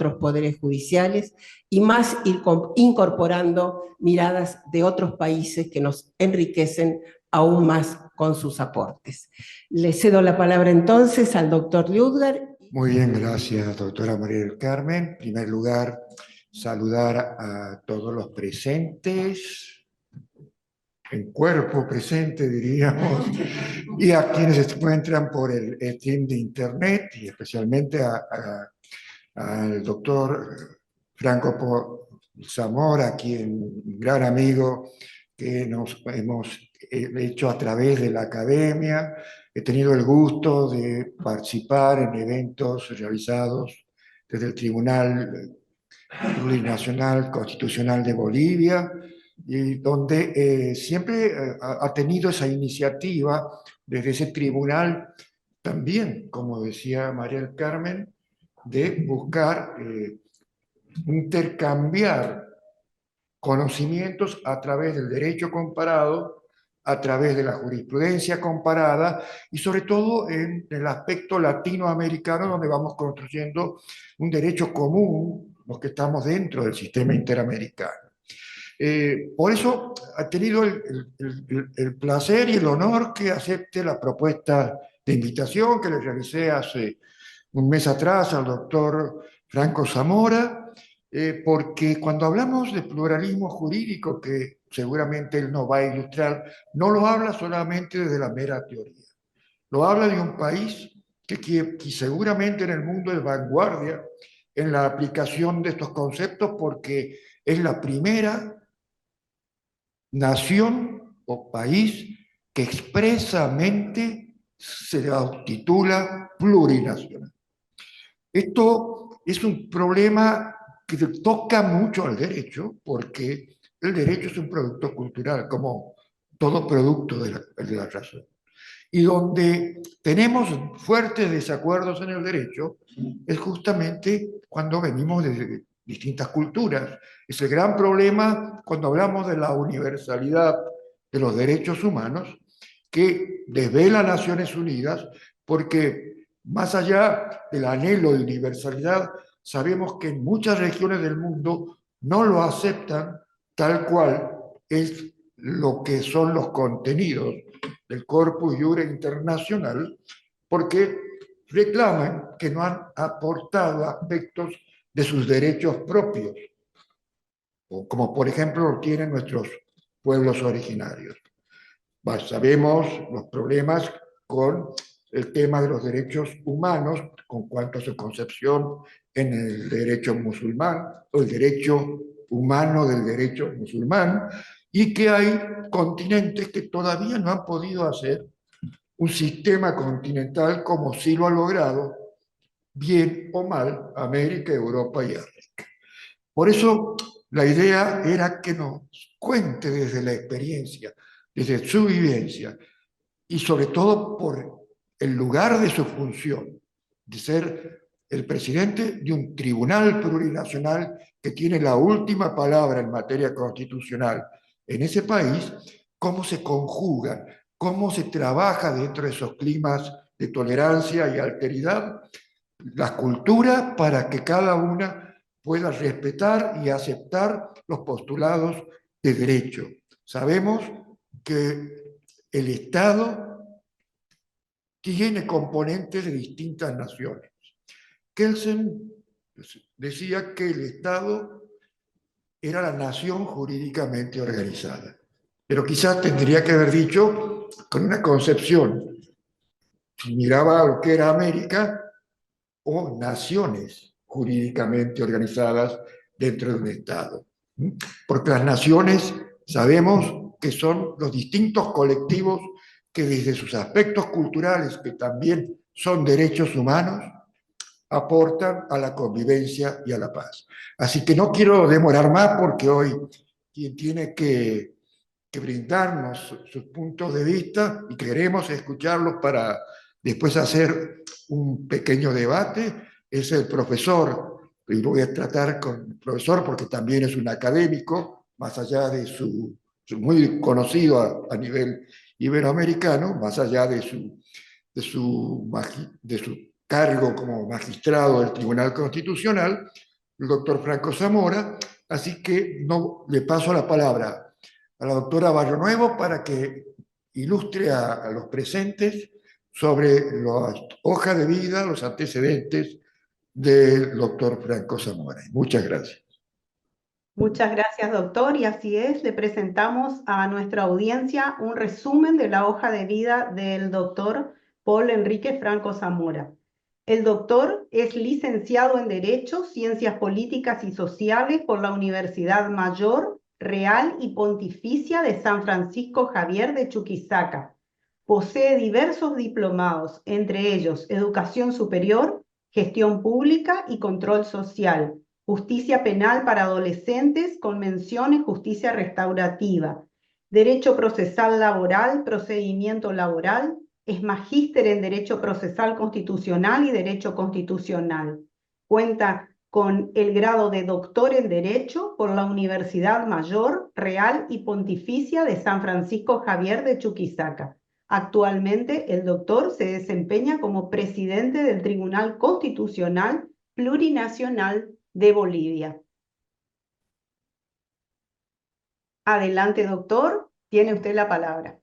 otros poderes judiciales y más ir incorporando miradas de otros países que nos enriquecen aún más con sus aportes. Le cedo la palabra entonces al doctor Liudger. Muy bien, gracias, doctora María del Carmen. En primer lugar, saludar a todos los presentes, en cuerpo presente, diríamos, y a quienes se encuentran por el stream de Internet, y especialmente al doctor Zamora, quien, gran amigo que nos hemos hecho a través de la academia. He tenido el gusto de participar en eventos realizados desde el Tribunal Plurinacional Constitucional de Bolivia, y donde siempre ha tenido esa iniciativa desde ese tribunal, también, como decía María del Carmen, de buscar intercambiar conocimientos a través del derecho comparado, a través de la jurisprudencia comparada y sobre todo en el aspecto latinoamericano, donde vamos construyendo un derecho común, los que estamos dentro del sistema interamericano. Por eso ha tenido el placer y el honor que acepte la propuesta de invitación que le realicé hace un mes atrás al doctor Franco Zamora, porque cuando hablamos de pluralismo jurídico, que seguramente él nos va a ilustrar, no lo habla solamente desde la mera teoría, lo habla de un país que seguramente en el mundo es vanguardia en la aplicación de estos conceptos, porque es la primera nación o país que expresamente se titula plurinacional. Esto es un problema que toca mucho al derecho, porque el derecho es un producto cultural, como todo producto de la razón. Y donde tenemos fuertes desacuerdos en el derecho es justamente cuando venimos de distintas culturas. Es el gran problema cuando hablamos de la universalidad de los derechos humanos que desvela Naciones Unidas, porque más allá del anhelo de universalidad, sabemos que en muchas regiones del mundo no lo aceptan tal cual es lo que son los contenidos del Corpus Juris Internacional, porque reclaman que no han aportado aspectos de sus derechos propios, como por ejemplo lo tienen nuestros pueblos originarios. Sabemos los problemas con el tema de los derechos humanos, con cuanto a su concepción en el derecho musulmán, o el derecho humano del derecho musulmán, y que hay continentes que todavía no han podido hacer un sistema continental como sí lo ha logrado, bien o mal, América, Europa y África. Por eso la idea era que nos cuente desde la experiencia, desde su vivencia, y sobre todo por el lugar de su función, de ser el presidente de un tribunal plurinacional que tiene la última palabra en materia constitucional en ese país, cómo se conjugan, cómo se trabaja dentro de esos climas de tolerancia y alteridad la cultura para que cada una pueda respetar y aceptar los postulados de derecho. Sabemos que el Estado tiene componentes de distintas naciones. Kelsen decía que el Estado era la nación jurídicamente organizada, pero quizás tendría que haber dicho con una concepción. Si miraba a lo que era América, o naciones jurídicamente organizadas dentro de un Estado. Porque las naciones sabemos que son los distintos colectivos que desde sus aspectos culturales, que también son derechos humanos, aportan a la convivencia y a la paz. Así que no quiero demorar más porque hoy quien tiene que brindarnos sus puntos de vista y queremos escucharlos para después hacer un pequeño debate, es el profesor, y voy a tratar con el profesor porque también es un académico, más allá de su muy conocido a nivel iberoamericano, más allá de su cargo como magistrado del Tribunal Constitucional, el doctor Franco Zamora, así que no, le paso la palabra a la doctora Barrio Nuevo para que ilustre a los presentes sobre la hoja de vida, los antecedentes del doctor Franco Zamora. Muchas gracias. Muchas gracias, doctor. Y así es, le presentamos a nuestra audiencia un resumen de la hoja de vida del doctor Paul Enrique Franco Zamora. El doctor es licenciado en Derecho, Ciencias Políticas y Sociales por la Universidad Mayor, Real y Pontificia de San Francisco Javier de Chuquisaca. Posee diversos diplomados, entre ellos Educación Superior, Gestión Pública y Control Social, Justicia Penal para Adolescentes con mención en Justicia Restaurativa, Derecho Procesal Laboral, Procedimiento Laboral, es magíster en Derecho Procesal Constitucional y Derecho Constitucional. Cuenta con el grado de doctor en Derecho por la Universidad Mayor, Real y Pontificia de San Francisco Javier de Chuquisaca. Actualmente, el doctor se desempeña como presidente del Tribunal Constitucional Plurinacional de Bolivia. Adelante, doctor, tiene usted la palabra.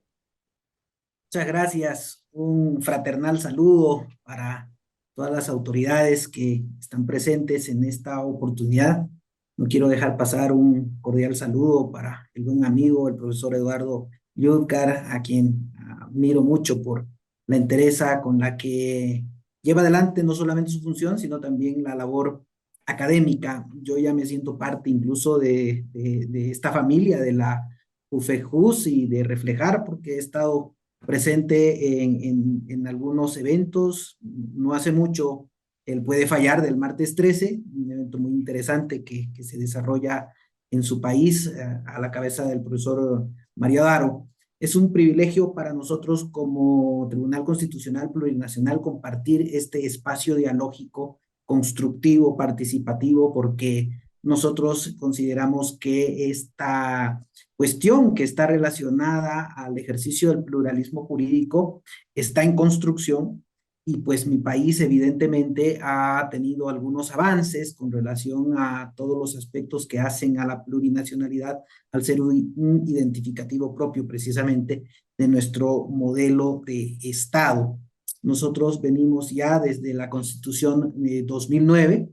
Muchas gracias. Un fraternal saludo para todas las autoridades que están presentes en esta oportunidad. No quiero dejar pasar un cordial saludo para el buen amigo, el profesor Eduardo Lludcar, a quien admiro mucho por la entereza con la que lleva adelante no solamente su función, sino también la labor académica. Yo ya me siento parte incluso de esta familia, de la UFEJUS y de Reflejar, porque he estado presente en algunos eventos. No hace mucho el Puede Fallar del martes 13, un evento muy interesante que se desarrolla en su país a la cabeza del profesor Mario Daro. Es un privilegio para nosotros como Tribunal Constitucional Plurinacional compartir este espacio dialógico, constructivo, participativo, porque nosotros consideramos que esta cuestión que está relacionada al ejercicio del pluralismo jurídico está en construcción y pues mi país evidentemente ha tenido algunos avances con relación a todos los aspectos que hacen a la plurinacionalidad al ser un identificativo propio precisamente de nuestro modelo de Estado. Nosotros venimos ya desde la Constitución de 2009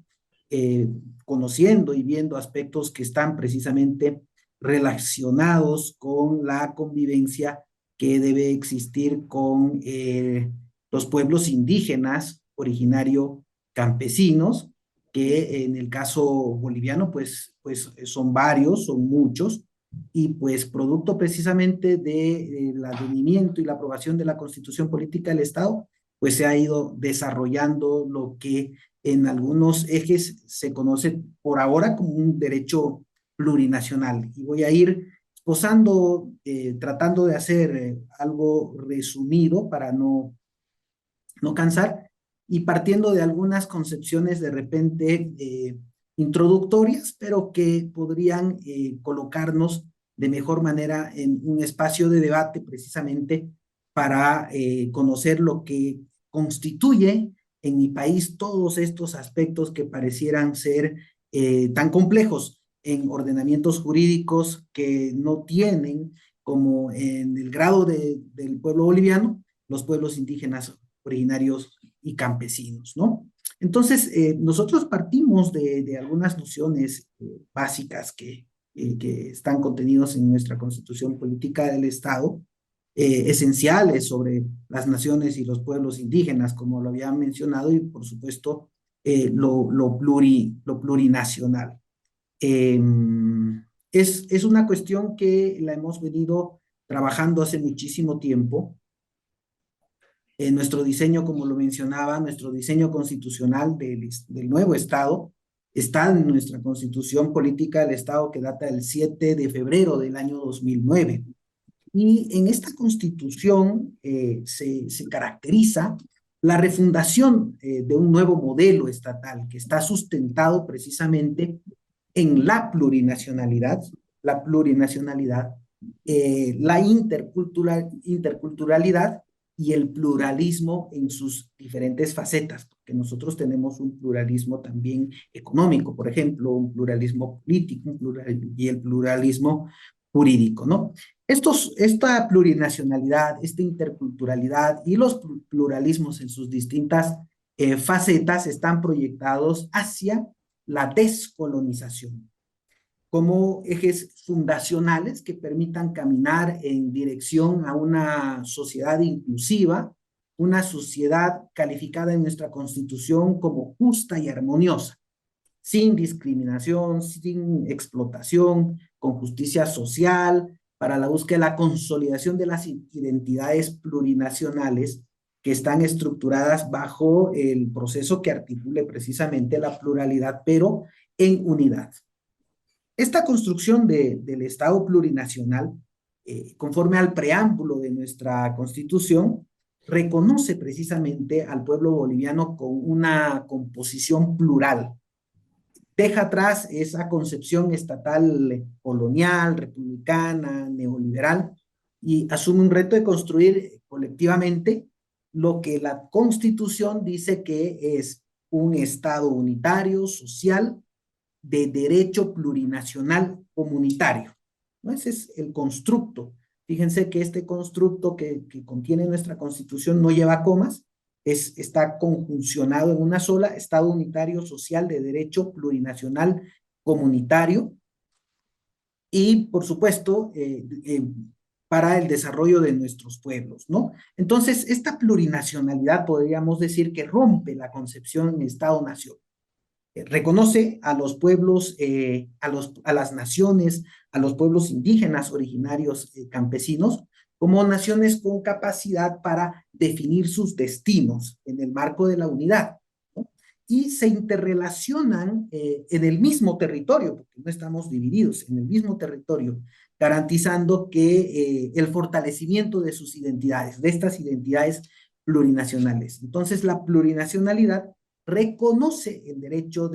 conociendo y viendo aspectos que están precisamente relacionados con la convivencia que debe existir con los pueblos indígenas originario campesinos, que en el caso boliviano pues son varios, son muchos, y pues producto precisamente del advenimiento y la aprobación de la Constitución Política del Estado, pues se ha ido desarrollando lo que en algunos ejes se conoce por ahora como un derecho plurinacional. Y voy a ir posando, tratando de hacer algo resumido para no cansar, y partiendo de algunas concepciones de repente introductorias, pero que podrían colocarnos de mejor manera en un espacio de debate precisamente para conocer lo que constituye en mi país todos estos aspectos que parecieran ser tan complejos en ordenamientos jurídicos que no tienen, como en el grado del pueblo boliviano, los pueblos indígenas originarios y campesinos, ¿no? Entonces, nosotros partimos de algunas nociones básicas que están contenidos en nuestra Constitución Política del Estado, esenciales sobre las naciones y los pueblos indígenas, como lo había mencionado, y por supuesto lo plurinacional. Es una cuestión que la hemos venido trabajando hace muchísimo tiempo. Nuestro diseño, como lo mencionaba, nuestro diseño constitucional del nuevo Estado está en nuestra Constitución Política del Estado que data del 7 de febrero del año 2009. Y en esta Constitución se caracteriza la refundación de un nuevo modelo estatal que está sustentado precisamente en la plurinacionalidad, la interculturalidad y el pluralismo en sus diferentes facetas, porque nosotros tenemos un pluralismo también económico, por ejemplo, un pluralismo político, y el pluralismo jurídico, ¿no? Esta plurinacionalidad, esta interculturalidad y los pluralismos en sus distintas facetas están proyectados hacia la descolonización como ejes fundacionales que permitan caminar en dirección a una sociedad inclusiva, una sociedad calificada en nuestra Constitución como justa y armoniosa, sin discriminación, sin explotación, con justicia social, para la búsqueda de la consolidación de las identidades plurinacionales que están estructuradas bajo el proceso que articule precisamente la pluralidad, pero en unidad. Esta construcción del Estado plurinacional, conforme al preámbulo de nuestra Constitución, reconoce precisamente al pueblo boliviano con una composición plural. Deja atrás esa concepción estatal colonial, republicana, neoliberal, y asume un reto de construir colectivamente lo que la Constitución dice que es un Estado unitario, social, de derecho plurinacional comunitario, ¿no? Ese es el constructo. Fíjense que este constructo que contiene nuestra Constitución no lleva comas, está conjuncionado en una sola, Estado unitario social de derecho plurinacional comunitario, y por supuesto para el desarrollo de nuestros pueblos, ¿no? Entonces, esta plurinacionalidad podríamos decir que rompe la concepción en Estado-nación. Reconoce a los pueblos, a las naciones, a los pueblos indígenas originarios campesinos como naciones con capacidad para definir sus destinos en el marco de la unidad, ¿no? Y se interrelacionan en el mismo territorio, porque no estamos divididos, en el mismo territorio, garantizando que el fortalecimiento de sus identidades, de estas identidades plurinacionales. Entonces, la plurinacionalidad reconoce el derecho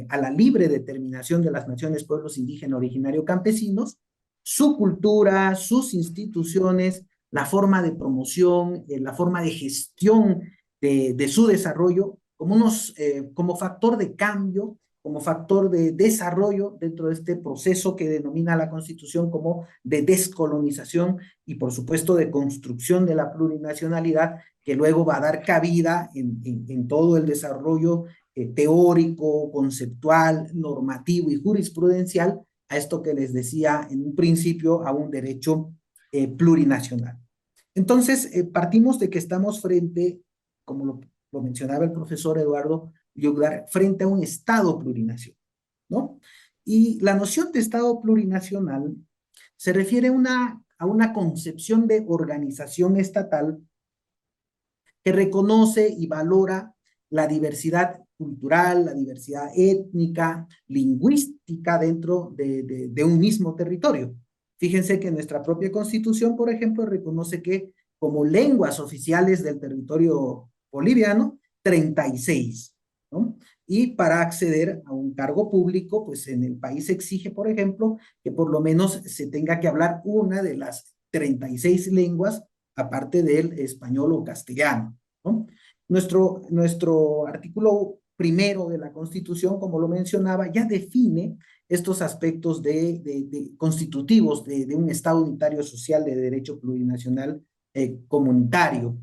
a la libre determinación de las naciones, pueblos indígenas, originarios, campesinos, su cultura, sus instituciones, la forma de promoción, la forma de gestión de su desarrollo como factor de cambio, como factor de desarrollo dentro de este proceso que denomina la Constitución como de descolonización y por supuesto de construcción de la plurinacionalidad que luego va a dar cabida en todo el desarrollo teórico, conceptual, normativo y jurisprudencial a esto que les decía en un principio, a un derecho plurinacional. Entonces, partimos de que estamos frente, como lo mencionaba el profesor Eduardo Juglar, frente a un Estado plurinacional, ¿no? Y la noción de Estado plurinacional se refiere a una concepción de organización estatal que reconoce y valora la diversidad cultural, la diversidad étnica, lingüística dentro de un mismo territorio. Fíjense que nuestra propia Constitución, por ejemplo, reconoce que como lenguas oficiales del territorio boliviano, 36, ¿no? Y para acceder a un cargo público, pues en el país se exige, por ejemplo, que por lo menos se tenga que hablar una de las 36 lenguas, aparte del español o castellano, ¿no? Nuestro artículo primero de la Constitución, como lo mencionaba, ya define estos aspectos constitutivos de un Estado unitario social de derecho plurinacional comunitario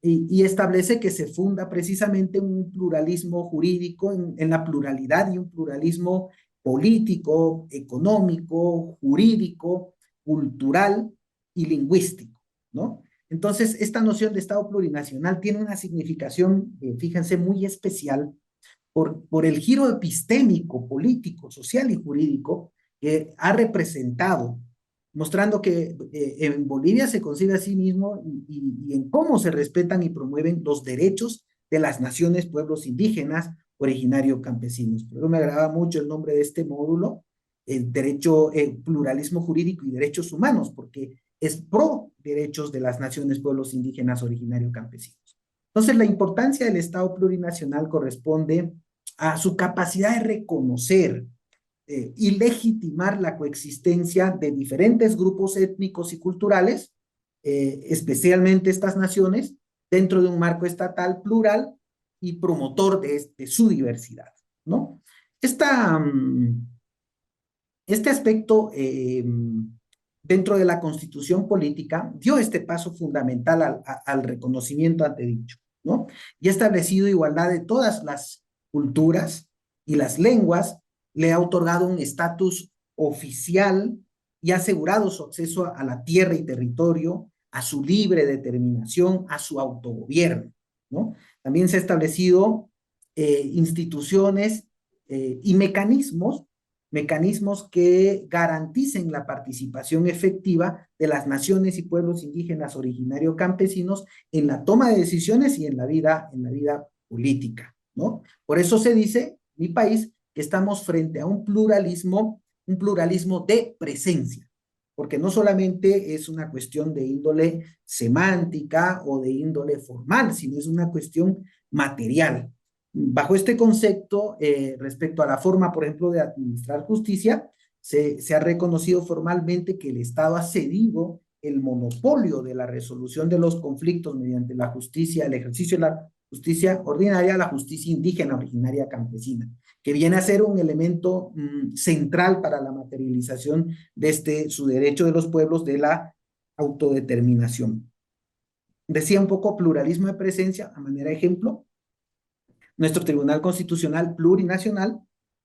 y establece que se funda precisamente un pluralismo jurídico en la pluralidad y un pluralismo político, económico, jurídico, cultural y lingüístico, ¿no? Entonces, esta noción de Estado plurinacional tiene una significación, fíjense, muy especial por el giro epistémico, político, social y jurídico que ha representado, mostrando que en Bolivia se concibe a sí mismo y en cómo se respetan y promueven los derechos de las naciones, pueblos indígenas, originarios campesinos. Pero me agrada mucho el nombre de este módulo, el derecho, pluralismo jurídico y derechos humanos, porque es pro derechos de las naciones, pueblos indígenas, originarios, campesinos. Entonces, la importancia del Estado plurinacional corresponde a su capacidad de reconocer y legitimar la coexistencia de diferentes grupos étnicos y culturales especialmente estas naciones, dentro de un marco estatal plural y promotor de su diversidad, ¿no? Este aspecto dentro de la constitución política dio este paso fundamental al reconocimiento antedicho, ¿no? Y ha establecido igualdad de todas las culturas y las lenguas, le ha otorgado un estatus oficial y ha asegurado su acceso a la tierra y territorio, a su libre determinación, a su autogobierno, ¿no? También se ha establecido instituciones y mecanismos que garanticen la participación efectiva de las naciones y pueblos indígenas originarios campesinos en la toma de decisiones y en la vida política, ¿no? Por eso se dice, mi país, que estamos frente a un pluralismo de presencia, porque no solamente es una cuestión de índole semántica o de índole formal, sino es una cuestión material. Bajo este concepto, respecto a la forma, por ejemplo, de administrar justicia, se ha reconocido formalmente que el Estado ha cedido el monopolio de la resolución de los conflictos mediante la justicia, el ejercicio de la justicia ordinaria a la justicia indígena originaria campesina, que viene a ser un elemento central para la materialización de su derecho de los pueblos de la autodeterminación. Decía un poco pluralismo de presencia, a manera de ejemplo. Nuestro Tribunal Constitucional Plurinacional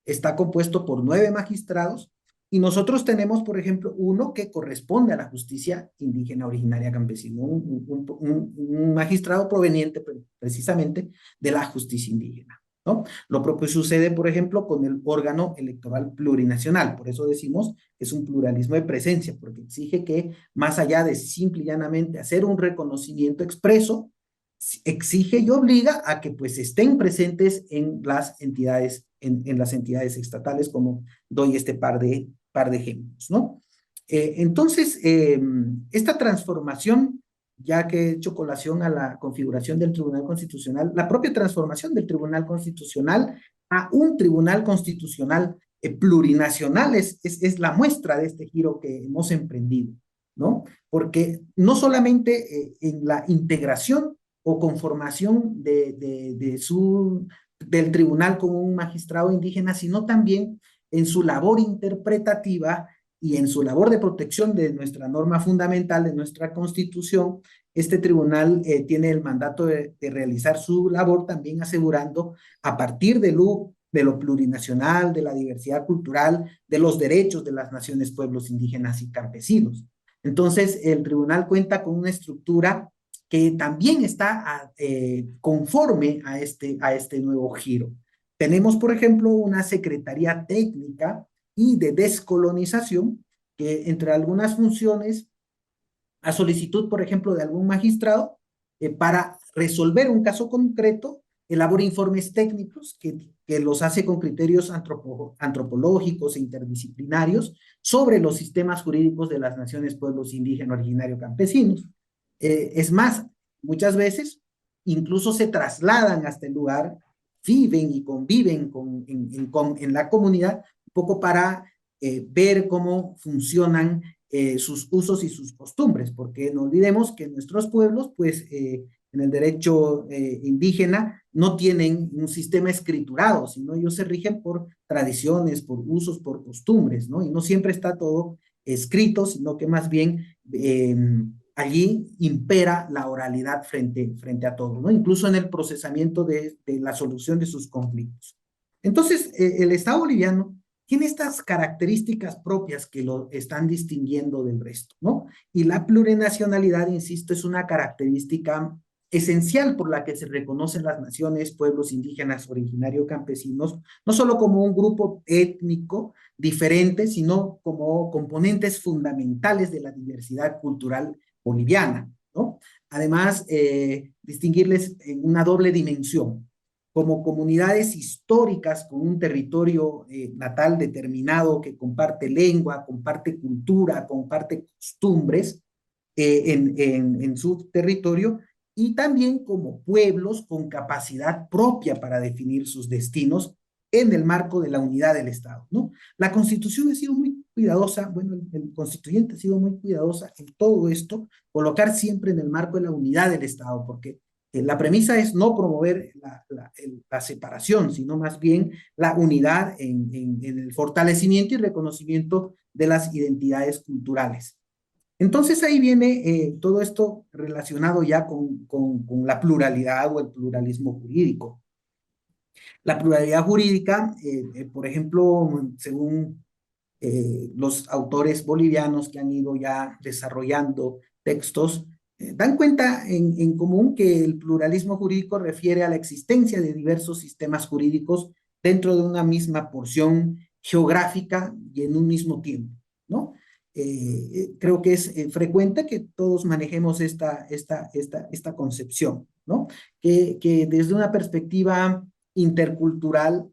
está compuesto por 9 magistrados y nosotros tenemos, por ejemplo, uno que corresponde a la justicia indígena originaria campesina, un magistrado proveniente precisamente de la justicia indígena, ¿no? Lo propio sucede, por ejemplo, con el órgano electoral plurinacional. Por eso decimos que es un pluralismo de presencia, porque exige que, más allá de simple y llanamente hacer un reconocimiento expreso, exige y obliga a que pues estén presentes en las entidades, en las entidades estatales, como doy este par de ejemplos, ¿no? Entonces, esta transformación, ya que he hecho colación a la configuración del Tribunal Constitucional, la propia transformación del Tribunal Constitucional a un Tribunal Constitucional plurinacional es la muestra de este giro que hemos emprendido, ¿no? Porque no solamente en la integración o conformación del tribunal como un magistrado indígena, sino también en su labor interpretativa y en su labor de protección de nuestra norma fundamental, de nuestra Constitución. Este tribunal tiene el mandato de realizar su labor también asegurando, a partir de lo plurinacional, de la diversidad cultural, de los derechos de las naciones, pueblos indígenas y campesinos. Entonces, el tribunal cuenta con una estructura que también está conforme a este nuevo giro. Tenemos, por ejemplo, una Secretaría Técnica y de Descolonización, que entre algunas funciones, a solicitud, por ejemplo, de algún magistrado, para resolver un caso concreto, elabora informes técnicos que los hace con criterios antropológicos e interdisciplinarios sobre los sistemas jurídicos de las naciones, pueblos indígenas, originarios, campesinos. Es más, muchas veces incluso se trasladan hasta el lugar, viven y conviven en la comunidad, un poco para ver cómo funcionan sus usos y sus costumbres, porque no olvidemos que nuestros pueblos, pues en el derecho indígena, no tienen un sistema escriturado, sino ellos se rigen por tradiciones, por usos, por costumbres, ¿no? Y no siempre está todo escrito, sino que más bien allí impera la oralidad frente a todo, ¿no? Incluso en el procesamiento de la solución de sus conflictos. Entonces, el Estado boliviano tiene estas características propias que lo están distinguiendo del resto, ¿no? Y la plurinacionalidad, insisto, es una característica esencial por la que se reconocen las naciones, pueblos indígenas, originarios, campesinos, no solo como un grupo étnico diferente, sino como componentes fundamentales de la diversidad cultural boliviana, ¿no? Además, distinguirles en una doble dimensión, como comunidades históricas con un territorio natal determinado que comparte lengua, comparte cultura, comparte costumbres en su territorio, y también como pueblos con capacidad propia para definir sus destinos en el marco de la unidad del Estado, ¿no? La Constitución ha sido muy cuidadosa, bueno, el constituyente ha sido muy cuidadosa en todo esto, colocar siempre en el marco de la unidad del Estado, porque la premisa es no promover la separación, sino más bien la unidad en el fortalecimiento y reconocimiento de las identidades culturales. Entonces ahí viene todo esto relacionado ya con la pluralidad o el pluralismo jurídico. La pluralidad jurídica, por ejemplo, según los autores bolivianos que han ido ya desarrollando textos, dan cuenta en común que el pluralismo jurídico refiere a la existencia de diversos sistemas jurídicos dentro de una misma porción geográfica y en un mismo tiempo, ¿no? Creo que es frecuente que todos manejemos esta concepción, ¿no? Que desde una perspectiva intercultural,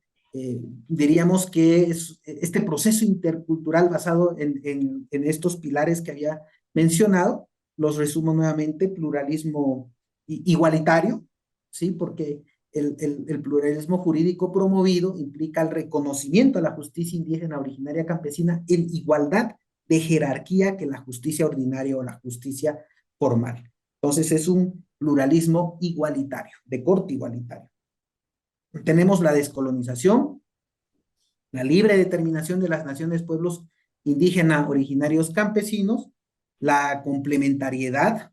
diríamos que es este proceso intercultural basado en estos pilares que había mencionado, los resumo nuevamente: pluralismo igualitario, ¿sí? Porque el pluralismo jurídico promovido implica el reconocimiento a la justicia indígena originaria campesina en igualdad de jerarquía que la justicia ordinaria o la justicia formal. Entonces es un pluralismo igualitario, de corte igualitario. Tenemos la descolonización, la libre determinación de las naciones, pueblos indígenas originarios campesinos, la complementariedad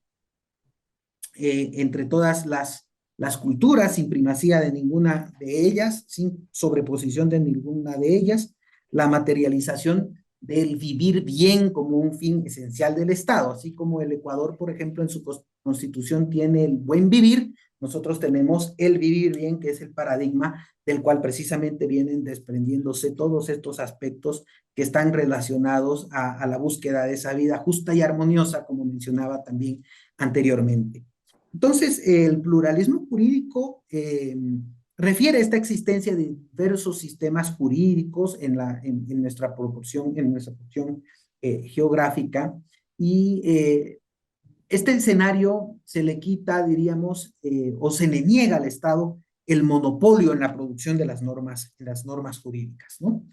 entre todas las culturas, sin primacía de ninguna de ellas, sin sobreposición de ninguna de ellas, la materialización del vivir bien como un fin esencial del Estado, así como el Ecuador, por ejemplo, en su constitución tiene el buen vivir, nosotros tenemos el vivir bien, que es el paradigma del cual precisamente vienen desprendiéndose todos estos aspectos que están relacionados a la búsqueda de esa vida justa y armoniosa, como mencionaba también anteriormente. Entonces, el pluralismo jurídico refiere a esta existencia de diversos sistemas jurídicos en nuestra porción geográfica, y este escenario se le quita, diríamos, o se le niega al Estado el monopolio en la producción de las normas jurídicas, ¿no?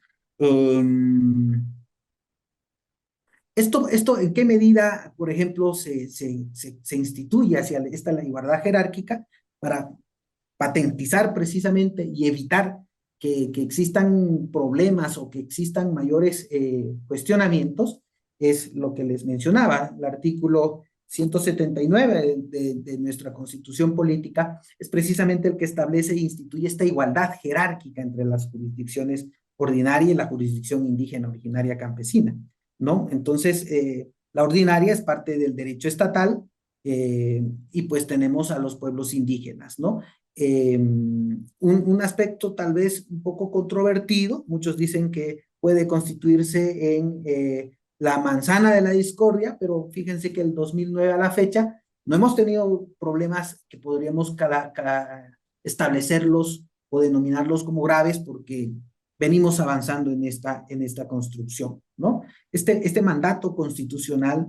Esto, ¿en qué medida, por ejemplo, se instituye hacia la igualdad jerárquica para patentizar precisamente y evitar que existan problemas o que existan mayores cuestionamientos? Es lo que les mencionaba, el artículo 179 de nuestra Constitución Política es precisamente el que establece e instituye esta igualdad jerárquica entre las jurisdicciones ordinaria y la jurisdicción indígena originaria campesina, ¿no? Entonces, la ordinaria es parte del derecho estatal, y pues tenemos a los pueblos indígenas, ¿no? Un aspecto tal vez un poco controvertido, muchos dicen que puede constituirse en la manzana de la discordia, pero fíjense que el 2009 a la fecha no hemos tenido problemas que podríamos establecerlos o denominarlos como graves, porque venimos avanzando en esta construcción, ¿no? Este mandato constitucional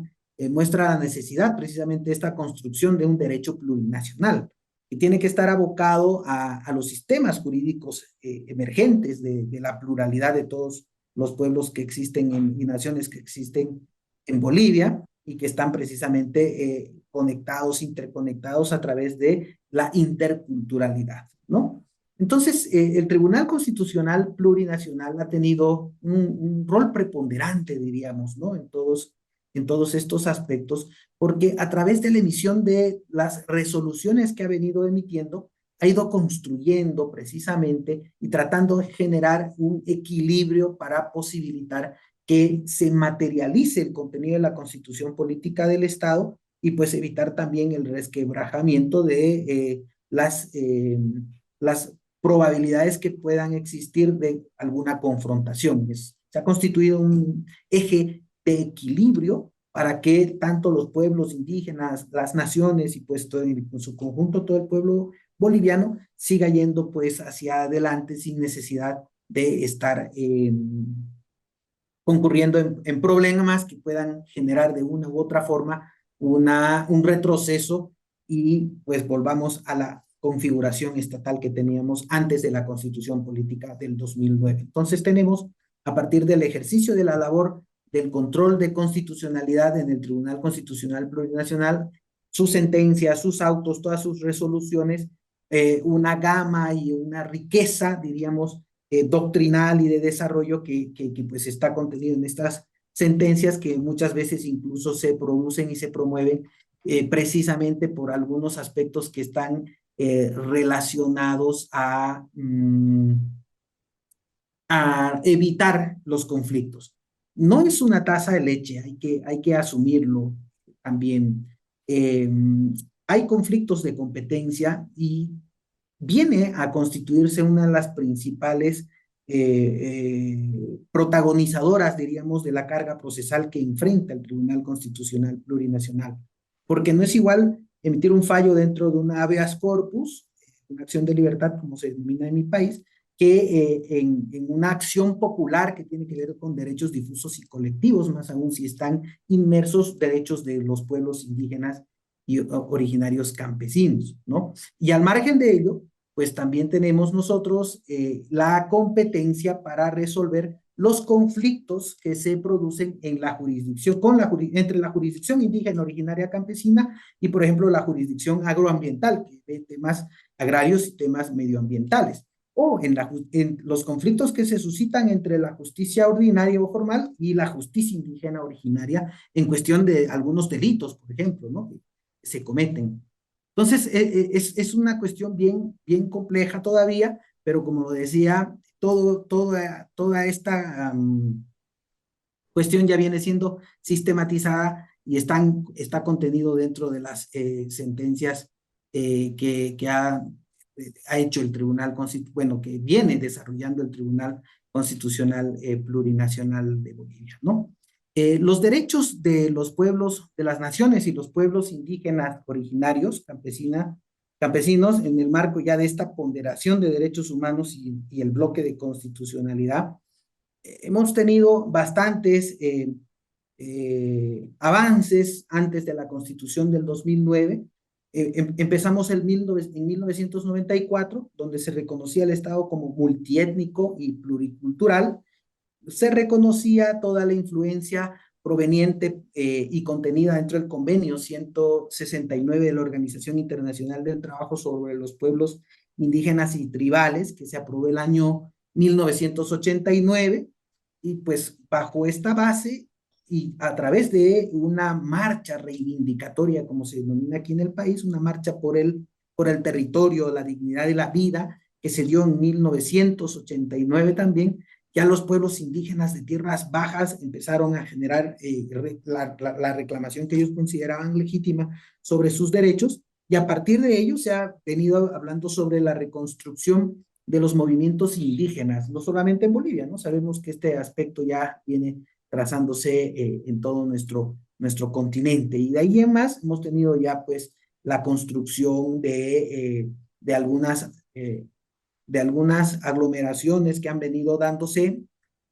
muestra la necesidad precisamente de esta construcción de un derecho plurinacional, que tiene que estar abocado a los sistemas jurídicos emergentes de la pluralidad de todos los pueblos que existen y naciones que existen en Bolivia, y que están precisamente conectados, interconectados a través de la interculturalidad, ¿no? Entonces, el Tribunal Constitucional Plurinacional ha tenido un rol preponderante, diríamos, ¿no? En todos estos aspectos, porque a través de la emisión de las resoluciones que ha venido emitiendo, ha ido construyendo precisamente y tratando de generar un equilibrio para posibilitar que se materialice el contenido de la Constitución Política del Estado, y pues evitar también el resquebrajamiento de las probabilidades que puedan existir de alguna confrontación. Se ha constituido un eje de equilibrio para que tanto los pueblos indígenas, las naciones y pues en su conjunto todo el pueblo boliviano siga yendo pues hacia adelante sin necesidad de estar concurriendo en problemas que puedan generar de una u otra forma un retroceso, y pues volvamos a la configuración estatal que teníamos antes de la Constitución Política del 2009. Entonces tenemos, a partir del ejercicio de la labor del control de constitucionalidad en el Tribunal Constitucional Plurinacional, sus sentencias, sus autos, todas sus resoluciones, una gama y una riqueza, diríamos, doctrinal y de desarrollo que pues está contenido en estas sentencias que muchas veces incluso se producen y se promueven precisamente por algunos aspectos que están relacionados a evitar los conflictos. No es una taza de leche, hay que asumirlo también. Hay conflictos de competencia y viene a constituirse una de las principales protagonizadoras, diríamos, de la carga procesal que enfrenta el Tribunal Constitucional Plurinacional. Porque no es igual emitir un fallo dentro de una habeas corpus, una acción de libertad, como se denomina en mi país, que en una acción popular que tiene que ver con derechos difusos y colectivos, más aún si están inmersos derechos de los pueblos indígenas y originarios campesinos, ¿no? Y al margen de ello, pues también tenemos nosotros la competencia para resolver los conflictos que se producen en la jurisdicción, entre la jurisdicción indígena originaria campesina y, por ejemplo, la jurisdicción agroambiental, que ve temas agrarios y temas medioambientales, o en los conflictos que se suscitan entre la justicia ordinaria o formal y la justicia indígena originaria en cuestión de algunos delitos, por ejemplo, ¿no? Que se cometen. Entonces, es una cuestión bien compleja todavía, pero como lo decía, toda esta cuestión ya viene siendo sistematizada y está contenido dentro de las sentencias que ha hecho el Tribunal Constitucional, bueno, que viene desarrollando el Tribunal Constitucional Plurinacional de Bolivia, ¿no? Los derechos de los pueblos, de las naciones y los pueblos indígenas originarios, campesinos, en el marco ya de esta ponderación de derechos humanos y el bloque de constitucionalidad, hemos tenido bastantes avances antes de la Constitución del 2009. Empezamos en 1994, donde se reconocía el Estado como multiétnico y pluricultural. Se reconocía toda la influencia proveniente y contenida dentro del convenio 169 de la Organización Internacional del Trabajo sobre los Pueblos Indígenas y Tribales, que se aprobó el año 1989, y pues bajo esta base y a través de una marcha reivindicatoria, como se denomina aquí en el país, una marcha por el territorio, la dignidad y la vida, que se dio en 1989 también, ya los pueblos indígenas de tierras bajas empezaron a generar la reclamación que ellos consideraban legítima sobre sus derechos, y a partir de ello se ha venido hablando sobre la reconstrucción de los movimientos indígenas, no solamente en Bolivia, ¿no? Sabemos que este aspecto ya viene trazándose en todo nuestro continente, y de ahí en más hemos tenido ya pues la construcción de algunas aglomeraciones que han venido dándose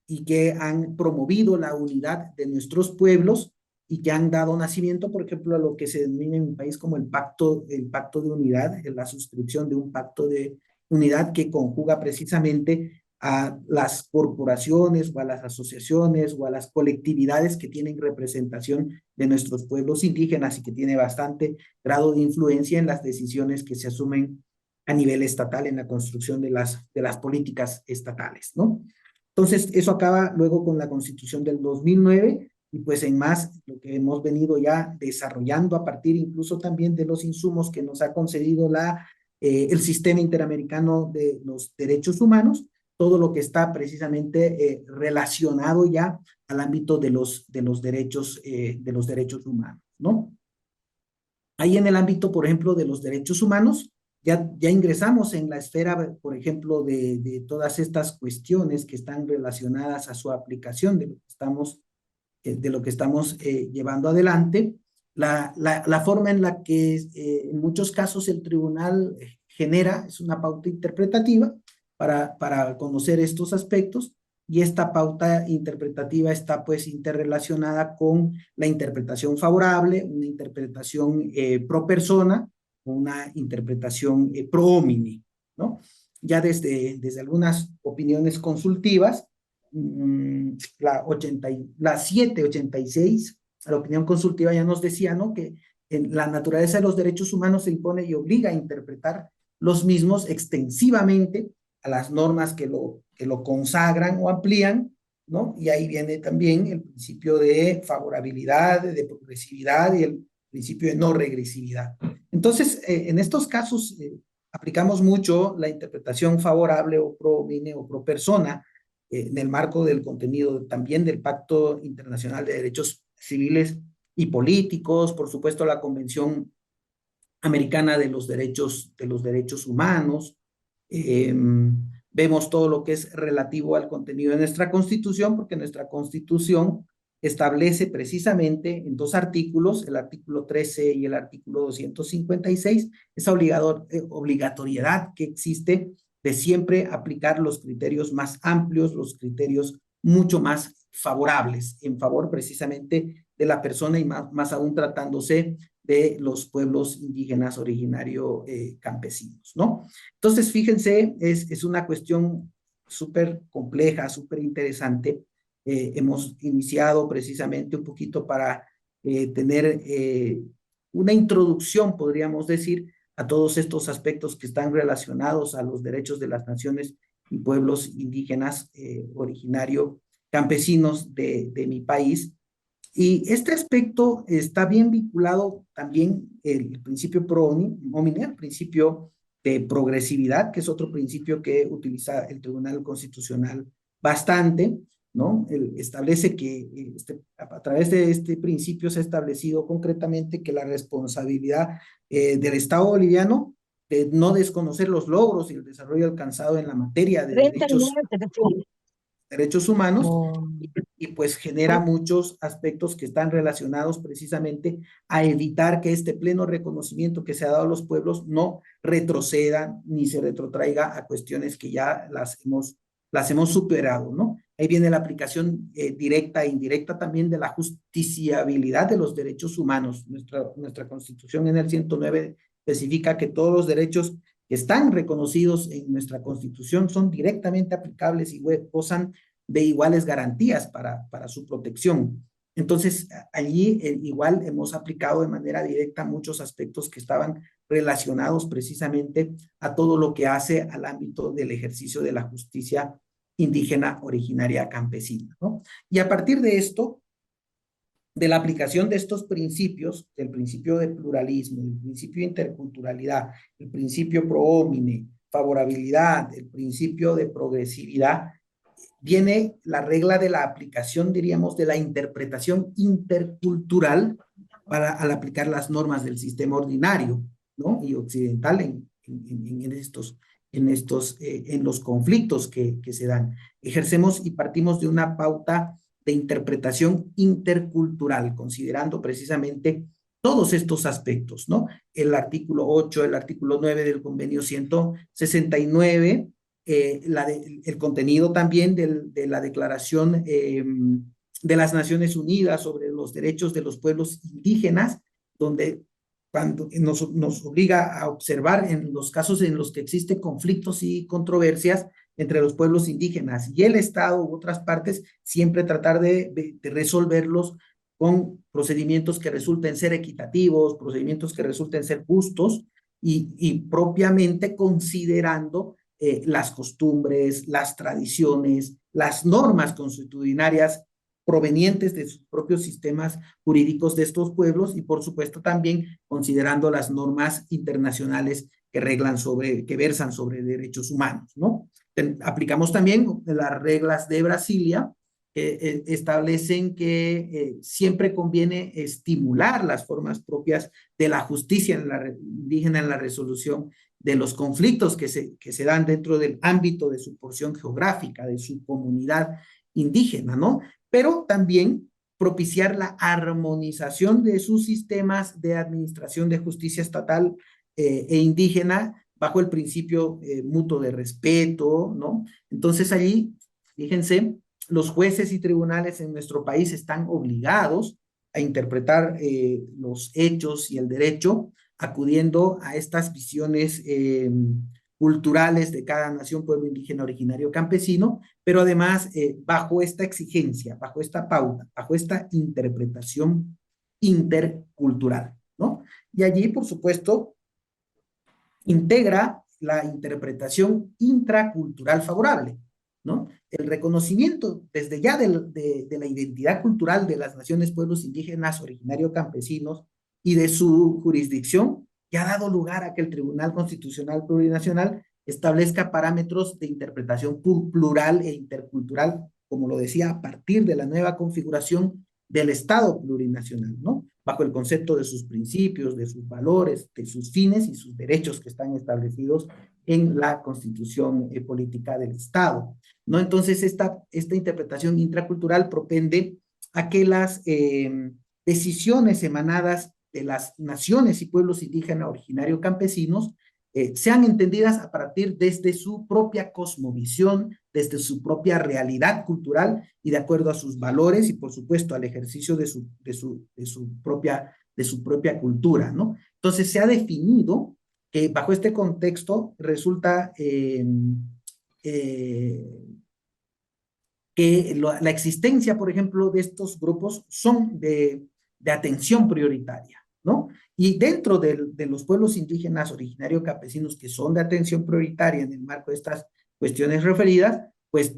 y que han promovido la unidad de nuestros pueblos y que han dado nacimiento, por ejemplo, a lo que se denomina en mi país como el pacto de unidad, la suscripción de un pacto de unidad que conjuga precisamente a las corporaciones o a las asociaciones o a las colectividades que tienen representación de nuestros pueblos indígenas y que tiene bastante grado de influencia en las decisiones que se asumen a nivel estatal en la construcción de las políticas estatales, ¿no? Entonces, eso acaba luego con la Constitución del 2009 y pues en más lo que hemos venido ya desarrollando a partir incluso también de los insumos que nos ha concedido el Sistema Interamericano de los Derechos Humanos, todo lo que está precisamente relacionado ya al ámbito de los derechos humanos, ¿no? Ahí en el ámbito, por ejemplo, de los derechos humanos, ya ingresamos en la esfera, por ejemplo, de todas estas cuestiones que están relacionadas a su aplicación de lo que estamos llevando adelante. La forma en la que en muchos casos el tribunal genera es una pauta interpretativa para conocer estos aspectos, y esta pauta interpretativa está pues interrelacionada con la interpretación favorable, una interpretación pro persona, una interpretación pro homine, ¿no? Ya desde algunas opiniones consultivas, la 786, la opinión consultiva ya nos decía, ¿no?, que en la naturaleza de los derechos humanos se impone y obliga a interpretar los mismos extensivamente a las normas que lo consagran o amplían, ¿no? Y ahí viene también el principio de favorabilidad, de progresividad y el principio de no regresividad. Entonces, en estos casos aplicamos mucho la interpretación favorable o pro homine o pro persona en el marco del contenido también del Pacto Internacional de Derechos Civiles y Políticos, por supuesto la Convención Americana de los Derechos Humanos. Vemos todo lo que es relativo al contenido de nuestra Constitución, porque nuestra Constitución establece precisamente en 2 artículos, el artículo 13 y el artículo 256, esa obligatoriedad que existe de siempre aplicar los criterios más amplios, los criterios mucho más favorables, en favor precisamente de la persona y más aún tratándose de los pueblos indígenas originario campesinos, ¿no? Entonces, fíjense, es una cuestión súper compleja, súper interesante. Hemos iniciado precisamente un poquito para tener una introducción, podríamos decir, a todos estos aspectos que están relacionados a los derechos de las naciones y pueblos indígenas originario campesinos de mi país. Y este aspecto está bien vinculado también el principio pro homine, el principio de progresividad, que es otro principio que utiliza el Tribunal Constitucional bastante, ¿no? Establece que a través de este principio se ha establecido concretamente que la responsabilidad del Estado boliviano de no desconocer los logros y el desarrollo alcanzado en la materia de derechos humanos y pues genera muchos aspectos que están relacionados precisamente a evitar que este pleno reconocimiento que se ha dado a los pueblos no retroceda ni se retrotraiga a cuestiones que ya las hemos superado, ¿no? Ahí viene la aplicación directa e indirecta también de la justiciabilidad de los derechos humanos. Nuestra Constitución en el 109 especifica que todos los derechos que están reconocidos en nuestra Constitución son directamente aplicables y gozan de iguales garantías para su protección. Entonces, allí igual hemos aplicado de manera directa muchos aspectos que estaban relacionados precisamente a todo lo que hace al ámbito del ejercicio de la justicia indígena originaria campesina, ¿no? Y a partir de esto, de la aplicación de estos principios, del principio de pluralismo, el principio de interculturalidad, el principio pro homine, favorabilidad, el principio de progresividad, viene la regla de la aplicación, diríamos, de la interpretación intercultural al aplicar las normas del sistema ordinario, ¿no? Y occidental en los conflictos que se dan. Ejercemos y partimos de una pauta de interpretación intercultural, considerando precisamente todos estos aspectos, ¿no? El artículo 8, el artículo 9 del convenio 169, el contenido también de la Declaración de las Naciones Unidas sobre los derechos de los pueblos indígenas, donde cuando nos obliga a observar en los casos en los que existen conflictos y controversias entre los pueblos indígenas y el Estado u otras partes, siempre tratar de resolverlos con procedimientos que resulten ser equitativos, procedimientos que resulten ser justos y propiamente considerando las costumbres, las tradiciones, las normas consuetudinarias provenientes de sus propios sistemas jurídicos de estos pueblos y por supuesto también considerando las normas internacionales que versan sobre derechos humanos, ¿no? Aplicamos también las reglas de Brasilia que establecen que siempre conviene estimular las formas propias de la justicia indígena en la resolución de los conflictos que se dan dentro del ámbito de su porción geográfica, de su comunidad indígena, ¿no? Pero también propiciar la armonización de sus sistemas de administración de justicia estatal e indígena bajo el principio mutuo de respeto, ¿no? Entonces allí, fíjense, los jueces y tribunales en nuestro país están obligados a interpretar los hechos y el derecho acudiendo a estas visiones culturales de cada nación, pueblo indígena, originario, campesino, pero además bajo esta exigencia, bajo esta pauta, bajo esta interpretación intercultural, ¿no? Y allí, por supuesto, integra la interpretación intracultural favorable, ¿no? El reconocimiento desde ya de la identidad cultural de las naciones, pueblos indígenas, originarios, campesinos y de su jurisdicción, que ha dado lugar a que el Tribunal Constitucional Plurinacional establezca parámetros de interpretación plural e intercultural, como lo decía, a partir de la nueva configuración del Estado plurinacional, ¿no? Bajo el concepto de sus principios, de sus valores, de sus fines y sus derechos que están establecidos en la Constitución política del Estado, ¿no? Entonces, esta interpretación intracultural propende a que las decisiones emanadas de las naciones y pueblos indígenas originarios campesinos sean entendidas a partir desde su propia cosmovisión, desde su propia realidad cultural y de acuerdo a sus valores y, por supuesto, al ejercicio de su propia cultura, ¿no? Entonces, se ha definido que bajo este contexto resulta que la existencia, por ejemplo, de estos grupos son de atención prioritaria, ¿no? Y dentro de los pueblos indígenas originarios campesinos que son de atención prioritaria en el marco de estas cuestiones referidas, pues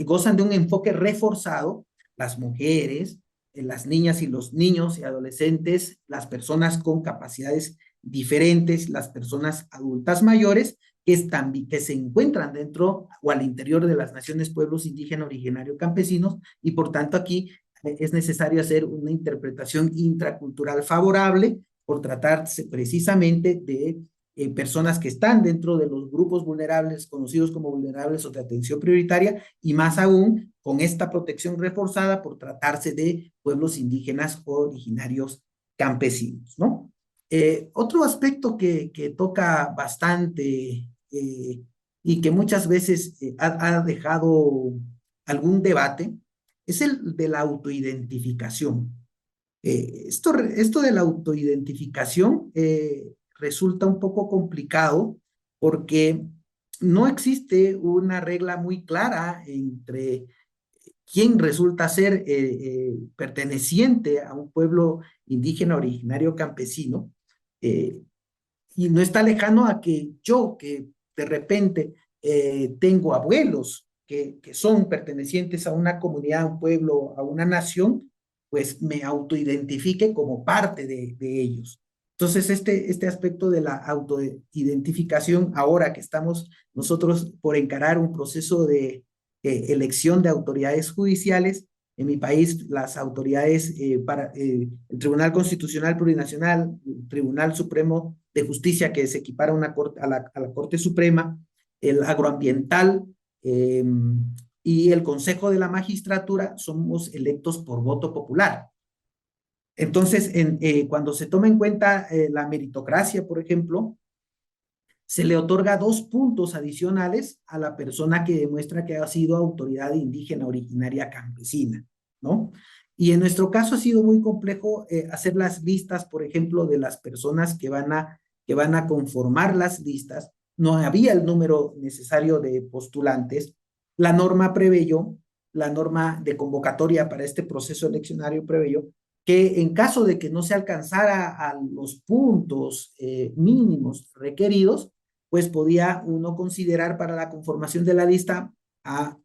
gozan de un enfoque reforzado, las mujeres, las niñas y los niños y adolescentes, las personas con capacidades diferentes, las personas adultas mayores, que se encuentran dentro o al interior de las naciones, pueblos indígenas, originarios, campesinos, y por tanto aquí es necesario hacer una interpretación intracultural favorable por tratarse precisamente de personas que están dentro de los grupos vulnerables, conocidos como vulnerables o de atención prioritaria, y más aún con esta protección reforzada por tratarse de pueblos indígenas o originarios campesinos, ¿no? Otro aspecto que toca bastante y que muchas veces ha dejado algún debate es el de la autoidentificación. Esto de la autoidentificación resulta un poco complicado porque no existe una regla muy clara entre quién resulta ser perteneciente a un pueblo indígena originario campesino y no está lejano a que yo, que de repente tengo abuelos que son pertenecientes a una comunidad, a un pueblo, a una nación, pues me autoidentifique como parte de ellos. Entonces, este aspecto de la autoidentificación, ahora que estamos nosotros por encarar un proceso de elección de autoridades judiciales, en mi país las autoridades el Tribunal Constitucional Plurinacional, el Tribunal Supremo de Justicia, que se equipara a la Corte Suprema, el agroambiental y el Consejo de la Magistratura somos electos por voto popular. Entonces, cuando se toma en cuenta la meritocracia, por ejemplo, se le otorga 2 puntos adicionales a la persona que demuestra que ha sido autoridad indígena originaria campesina, ¿no? Y en nuestro caso ha sido muy complejo hacer las listas, por ejemplo, de las personas que van a conformar las listas. No había el número necesario de postulantes. La norma de convocatoria para este proceso eleccionario preveyó que en caso de que no se alcanzara a los puntos mínimos requeridos, pues podía uno considerar para la conformación de la lista a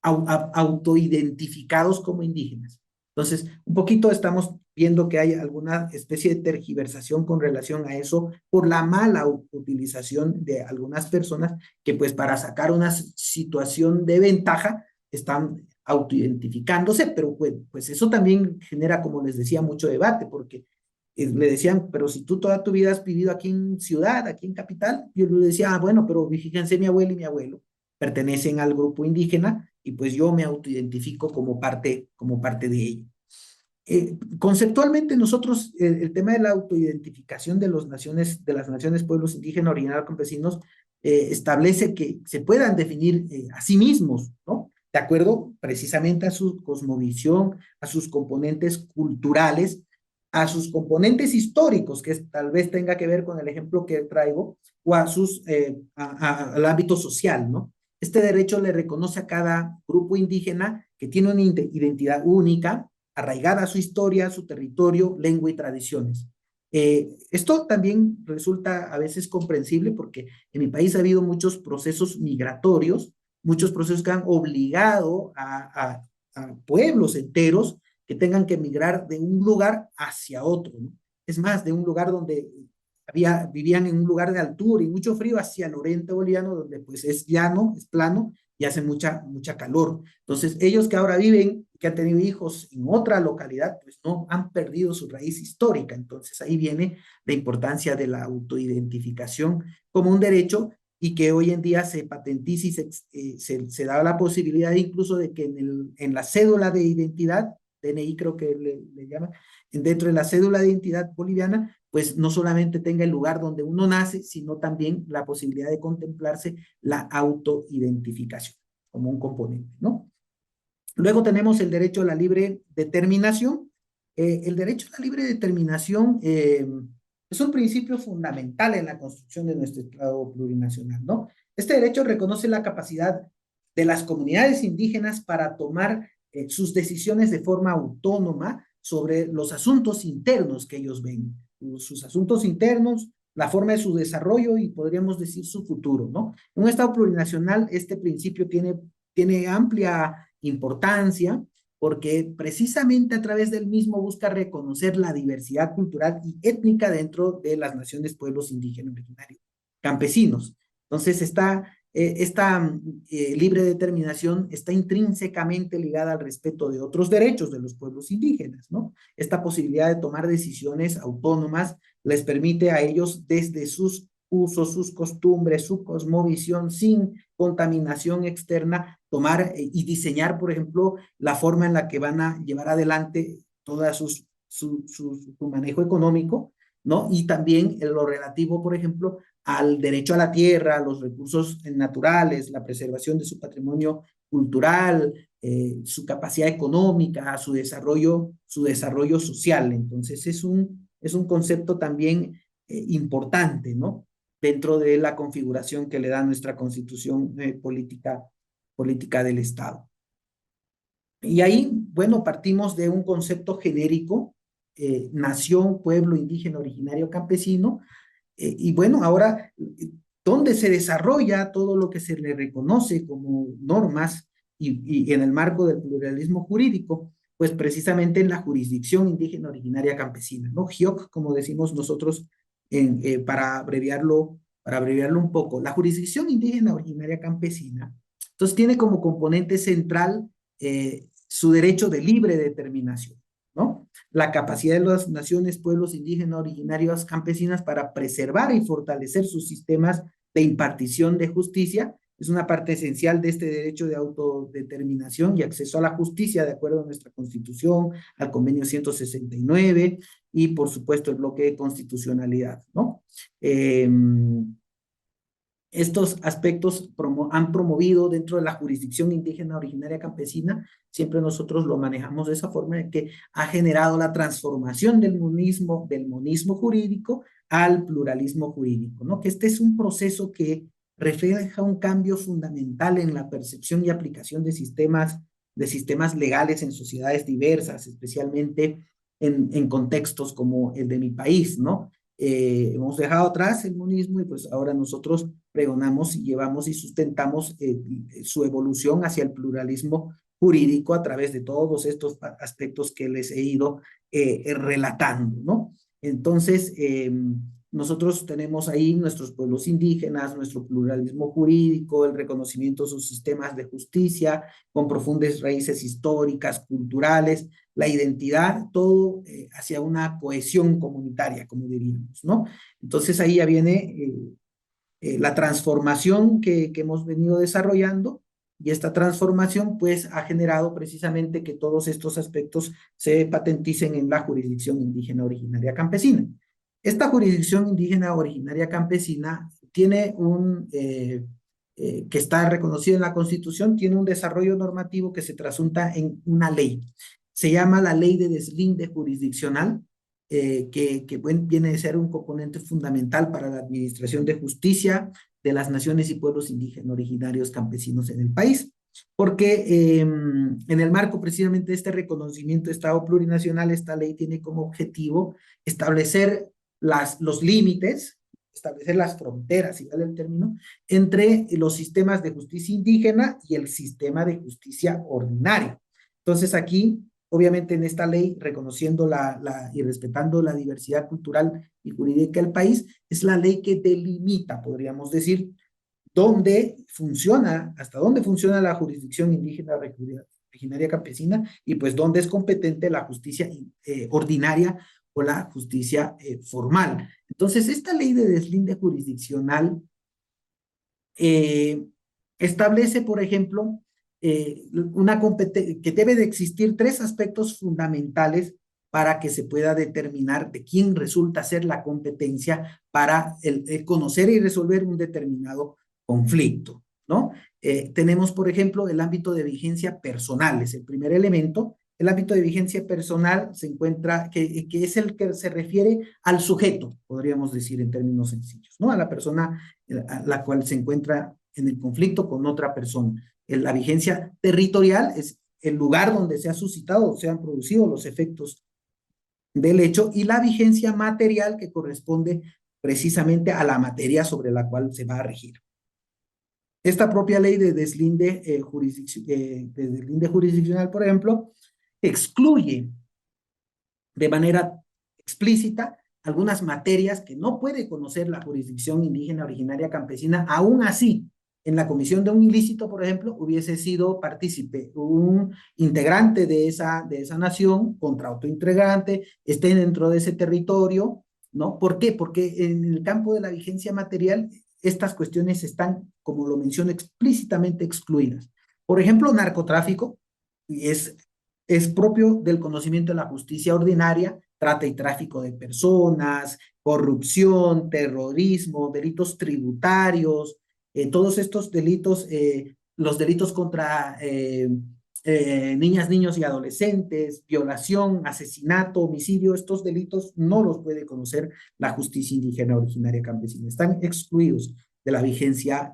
autoidentificados como indígenas. Entonces, un poquito estamos viendo que hay alguna especie de tergiversación con relación a eso por la mala utilización de algunas personas que pues para sacar una situación de ventaja están autoidentificándose, pero pues eso también genera, como les decía, mucho debate, porque le decían, pero si tú toda tu vida has vivido aquí en ciudad, aquí en capital, yo le decía, bueno, pero fíjense, mi abuelo y mi abuelo pertenecen al grupo indígena y pues yo me autoidentifico como parte de ello. Conceptualmente nosotros, el tema de la autoidentificación de las naciones, pueblos indígenas, originarios, campesinos, establece que se puedan definir a sí mismos, ¿no? De acuerdo precisamente a su cosmovisión, a sus componentes culturales, a sus componentes históricos, que tal vez tenga que ver con el ejemplo que traigo, o a al ámbito social, ¿no? Este derecho le reconoce a cada grupo indígena que tiene una identidad única, arraigada a su historia, su territorio, lengua y tradiciones. Esto también resulta a veces comprensible porque en mi país ha habido muchos procesos migratorios, muchos procesos que han obligado a pueblos enteros que tengan que migrar de un lugar hacia otro, ¿no? Es más, de un lugar donde vivían en un lugar de altura y mucho frío hacia el oriente boliviano, donde pues es llano, es plano y hace mucha calor. Entonces, ellos que ahora viven, que han tenido hijos en otra localidad, pues no han perdido su raíz histórica. Entonces, ahí viene la importancia de la autoidentificación como un derecho y que hoy en día se patentiza y se da la posibilidad incluso de que en la cédula de identidad, DNI creo que le llaman, dentro de la cédula de identidad boliviana, pues no solamente tenga el lugar donde uno nace, sino también la posibilidad de contemplarse la autoidentificación como un componente, ¿no? Luego tenemos el derecho a la libre determinación. El derecho a la libre determinación es un principio fundamental en la construcción de nuestro Estado plurinacional, ¿no? Este derecho reconoce la capacidad de las comunidades indígenas para tomar sus decisiones de forma autónoma sobre los asuntos internos que ellos ven, sus asuntos internos, la forma de su desarrollo y podríamos decir su futuro, ¿no? En un Estado plurinacional este principio tiene amplia importancia porque precisamente a través del mismo busca reconocer la diversidad cultural y étnica dentro de las naciones, pueblos indígenas originarios, campesinos. Entonces esta libre determinación está intrínsecamente ligada al respeto de otros derechos de los pueblos indígenas, ¿no? Esta posibilidad de tomar decisiones autónomas les permite a ellos desde sus usos, sus costumbres, su cosmovisión, sin contaminación externa, tomar y diseñar, por ejemplo, la forma en la que van a llevar adelante toda su manejo económico, ¿no? Y también en lo relativo, por ejemplo, al derecho a la tierra, a los recursos naturales, la preservación de su patrimonio cultural, su capacidad económica, su desarrollo social. Entonces, es un concepto también importante, ¿no? Dentro de la configuración que le da nuestra constitución política del Estado. Y ahí, bueno, partimos de un concepto genérico, nación, pueblo indígena, originario, campesino, y bueno, ahora, ¿dónde se desarrolla todo lo que se le reconoce como normas y en el marco del pluralismo jurídico? Pues precisamente en la jurisdicción indígena originaria campesina, ¿no? GIOC, como decimos nosotros para abreviarlo un poco. La jurisdicción indígena originaria campesina, entonces tiene como componente central su derecho de libre determinación, ¿no? La capacidad de las naciones, pueblos indígenas originarios campesinas para preservar y fortalecer sus sistemas de impartición de justicia es una parte esencial de este derecho de autodeterminación y acceso a la justicia de acuerdo a nuestra Constitución, al Convenio 169 y por supuesto el bloque de constitucionalidad, ¿no? Estos aspectos han promovido dentro de la jurisdicción indígena originaria campesina, siempre nosotros lo manejamos de esa forma, de que ha generado la transformación del monismo jurídico al pluralismo jurídico, ¿no? Que este es un proceso que refleja un cambio fundamental en la percepción y aplicación de sistemas legales en sociedades diversas, especialmente en contextos como el de mi país, ¿no? Hemos dejado atrás el monismo y pues ahora nosotros pregonamos y llevamos y sustentamos su evolución hacia el pluralismo jurídico a través de todos estos aspectos que les he ido relatando, ¿no? Entonces, nosotros tenemos ahí nuestros pueblos indígenas, nuestro pluralismo jurídico, el reconocimiento de sus sistemas de justicia con profundas raíces históricas, culturales, la identidad, todo hacia una cohesión comunitaria, como diríamos, ¿no? Entonces ahí ya viene la transformación que hemos venido desarrollando y esta transformación pues ha generado precisamente que todos estos aspectos se patenticen en la jurisdicción indígena originaria campesina. Esta jurisdicción indígena originaria campesina tiene que está reconocido en la Constitución, tiene un desarrollo normativo que se trasunta en una ley. Se llama la Ley de Deslinde Jurisdiccional viene de ser un componente fundamental para la administración de justicia de las naciones y pueblos indígenas originarios campesinos en el país, porque en el marco precisamente de este reconocimiento de Estado plurinacional, esta ley tiene como objetivo establecer los límites, establecer las fronteras, si vale el término, entre los sistemas de justicia indígena y el sistema de justicia ordinario. Entonces aquí, obviamente en esta ley, reconociendo y respetando la diversidad cultural y jurídica del país, es la ley que delimita, podríamos decir, hasta dónde funciona la jurisdicción indígena originaria campesina y pues dónde es competente la justicia ordinaria o la justicia formal. Entonces, esta ley de deslinde jurisdiccional establece, por ejemplo, que debe de existir 3 aspectos fundamentales para que se pueda determinar de quién resulta ser la competencia para el conocer y resolver un determinado conflicto, ¿no? Tenemos, por ejemplo, el ámbito de vigencia personal, es el primer elemento. El ámbito de vigencia personal se encuentra, que es el que se refiere al sujeto, podríamos decir en términos sencillos, ¿no? A la persona a la cual se encuentra en el conflicto con otra persona. La vigencia territorial es el lugar donde se ha suscitado o se han producido los efectos del hecho, y la vigencia material que corresponde precisamente a la materia sobre la cual se va a regir. Esta propia ley de deslinde jurisdiccional, por ejemplo, excluye de manera explícita algunas materias que no puede conocer la jurisdicción indígena originaria campesina. Aún así, en la comisión de un ilícito, por ejemplo, hubiese sido partícipe un integrante de esa nación contra otro integrante, esté dentro de ese territorio, ¿no? ¿Por qué? Porque en el campo de la vigencia material, estas cuestiones están, como lo menciono, explícitamente excluidas. Por ejemplo, narcotráfico es propio del conocimiento de la justicia ordinaria, trata y tráfico de personas, corrupción, terrorismo, delitos tributarios, todos estos delitos, los delitos contra niñas, niños y adolescentes, violación, asesinato, homicidio, estos delitos no los puede conocer la justicia indígena originaria campesina, están excluidos de la vigencia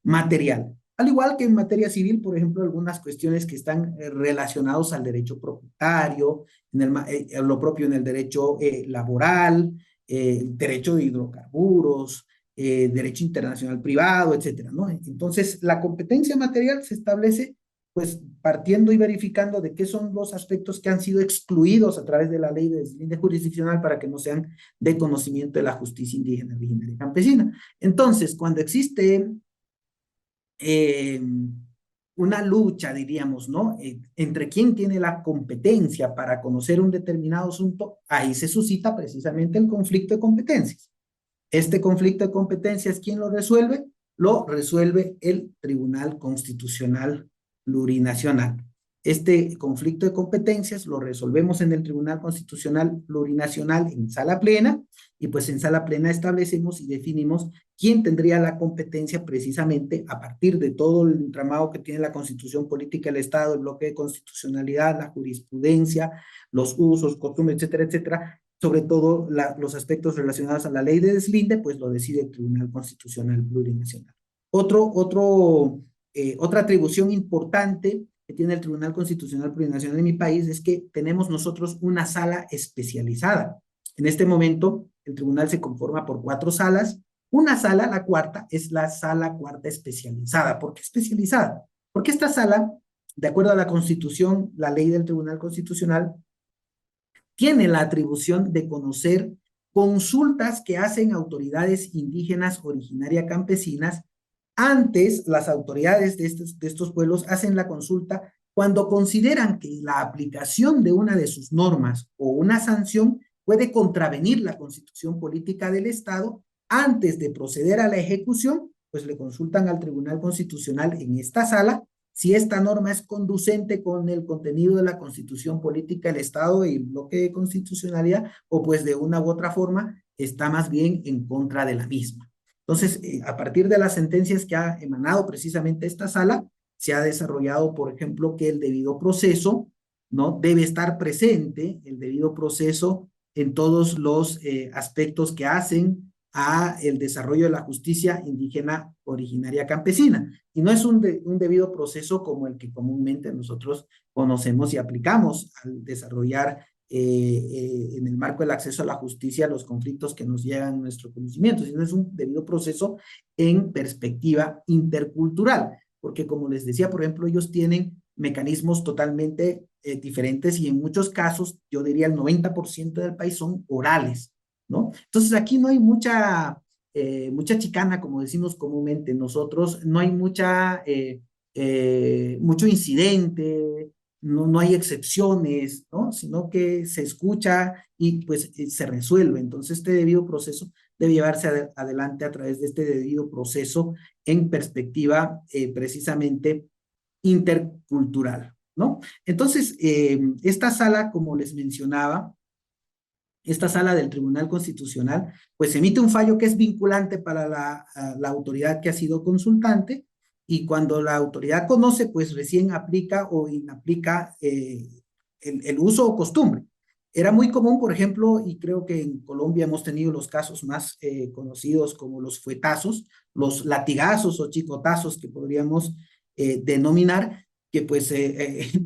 material. Al igual que en materia civil, por ejemplo, algunas cuestiones que están relacionadas al derecho propietario, lo propio en el derecho laboral, derecho de hidrocarburos, derecho internacional privado, etcétera, ¿no? Entonces, la competencia material se establece, pues, partiendo y verificando de qué son los aspectos que han sido excluidos a través de la ley de deslinde jurisdiccional para que no sean de conocimiento de la justicia indígena originaria campesina. Entonces, cuando existe una lucha, diríamos, ¿no? Entre quién tiene la competencia para conocer un determinado asunto, ahí se suscita precisamente el conflicto de competencias. Este conflicto de competencias, ¿quién lo resuelve? Lo resuelve el Tribunal Constitucional Plurinacional. Este conflicto de competencias lo resolvemos en el Tribunal Constitucional Plurinacional en sala plena, y pues en sala plena establecemos y definimos quién tendría la competencia precisamente a partir de todo el entramado que tiene la Constitución Política del Estado, el bloque de constitucionalidad, la jurisprudencia, los usos, costumbres, etcétera, etcétera. Sobre todo los aspectos relacionados a la ley de deslinde, pues lo decide el Tribunal Constitucional Plurinacional. Otra atribución importante que tiene el Tribunal Constitucional Plurinacional en mi país es que tenemos nosotros una sala especializada. En este momento, el tribunal se conforma por 4 salas. Una sala, la cuarta, es la sala cuarta especializada. ¿Por qué especializada? Porque esta sala, de acuerdo a la Constitución, la ley del Tribunal Constitucional, tiene la atribución de conocer consultas que hacen autoridades indígenas originarias campesinas. Antes, las autoridades de estos pueblos hacen la consulta cuando consideran que la aplicación de una de sus normas o una sanción puede contravenir la Constitución Política del Estado. Antes de proceder a la ejecución, pues le consultan al Tribunal Constitucional en esta sala si esta norma es conducente con el contenido de la Constitución Política del Estado y el bloque de constitucionalidad, o pues de una u otra forma está más bien en contra de la misma. Entonces, a partir de las sentencias que ha emanado precisamente esta sala, se ha desarrollado, por ejemplo, que el debido proceso, ¿no? Debe estar presente, el debido proceso en todos los aspectos que hacen a el desarrollo de la justicia indígena originaria campesina. Y no es un debido proceso como el que comúnmente nosotros conocemos y aplicamos al desarrollar en el marco del acceso a la justicia los conflictos que nos llegan a nuestro conocimiento, sino es un debido proceso en perspectiva intercultural, porque como les decía, por ejemplo, ellos tienen mecanismos totalmente diferentes y en muchos casos, yo diría el 90% del país son orales, ¿no? Entonces aquí no hay mucha chicana, como decimos comúnmente nosotros, no hay mucho incidente, no hay excepciones, ¿no? Sino que se escucha y pues se resuelve. Entonces este debido proceso debe llevarse adelante a través de este debido proceso en perspectiva precisamente intercultural, ¿no? Entonces, esta sala, como les mencionaba, esta sala del Tribunal Constitucional, pues emite un fallo que es vinculante para la autoridad que ha sido consultante, y cuando la autoridad conoce, pues recién aplica o inaplica el uso o costumbre. Era muy común, por ejemplo, y creo que en Colombia hemos tenido los casos más conocidos como los fuetazos, los latigazos o chicotazos que podríamos denominar, que pues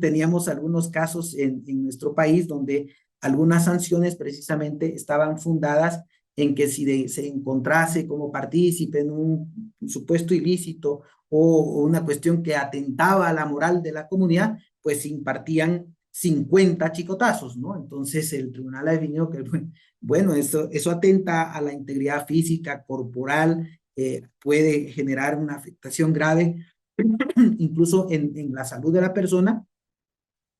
teníamos algunos casos en nuestro país donde algunas sanciones precisamente estaban fundadas en que si se encontrase como partícipe en un supuesto ilícito o una cuestión que atentaba a la moral de la comunidad, pues se impartían 50 chicotazos, ¿no? Entonces el tribunal ha definido que, bueno, eso atenta a la integridad física, corporal, puede generar una afectación grave, incluso en la salud de la persona,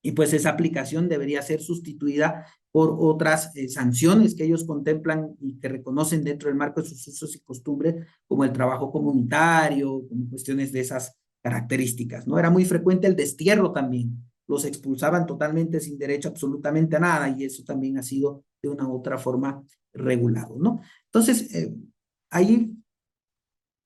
y pues esa aplicación debería ser sustituida por otras sanciones que ellos contemplan y que reconocen dentro del marco de sus usos y costumbres, como el trabajo comunitario, como cuestiones de esas características, ¿no? Era muy frecuente el destierro también, los expulsaban totalmente sin derecho absolutamente a nada, y eso también ha sido de una u otra forma regulado, ¿no? Entonces, ahí,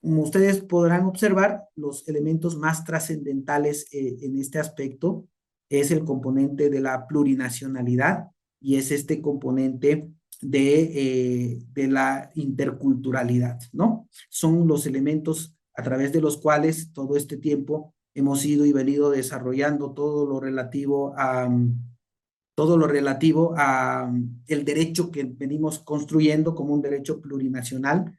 como ustedes podrán observar, los elementos más trascendentales en este aspecto es el componente de la plurinacionalidad y es este componente de la interculturalidad, ¿no? Son los elementos a través de los cuales todo este tiempo hemos ido y venido desarrollando todo lo relativo a el derecho que venimos construyendo como un derecho plurinacional.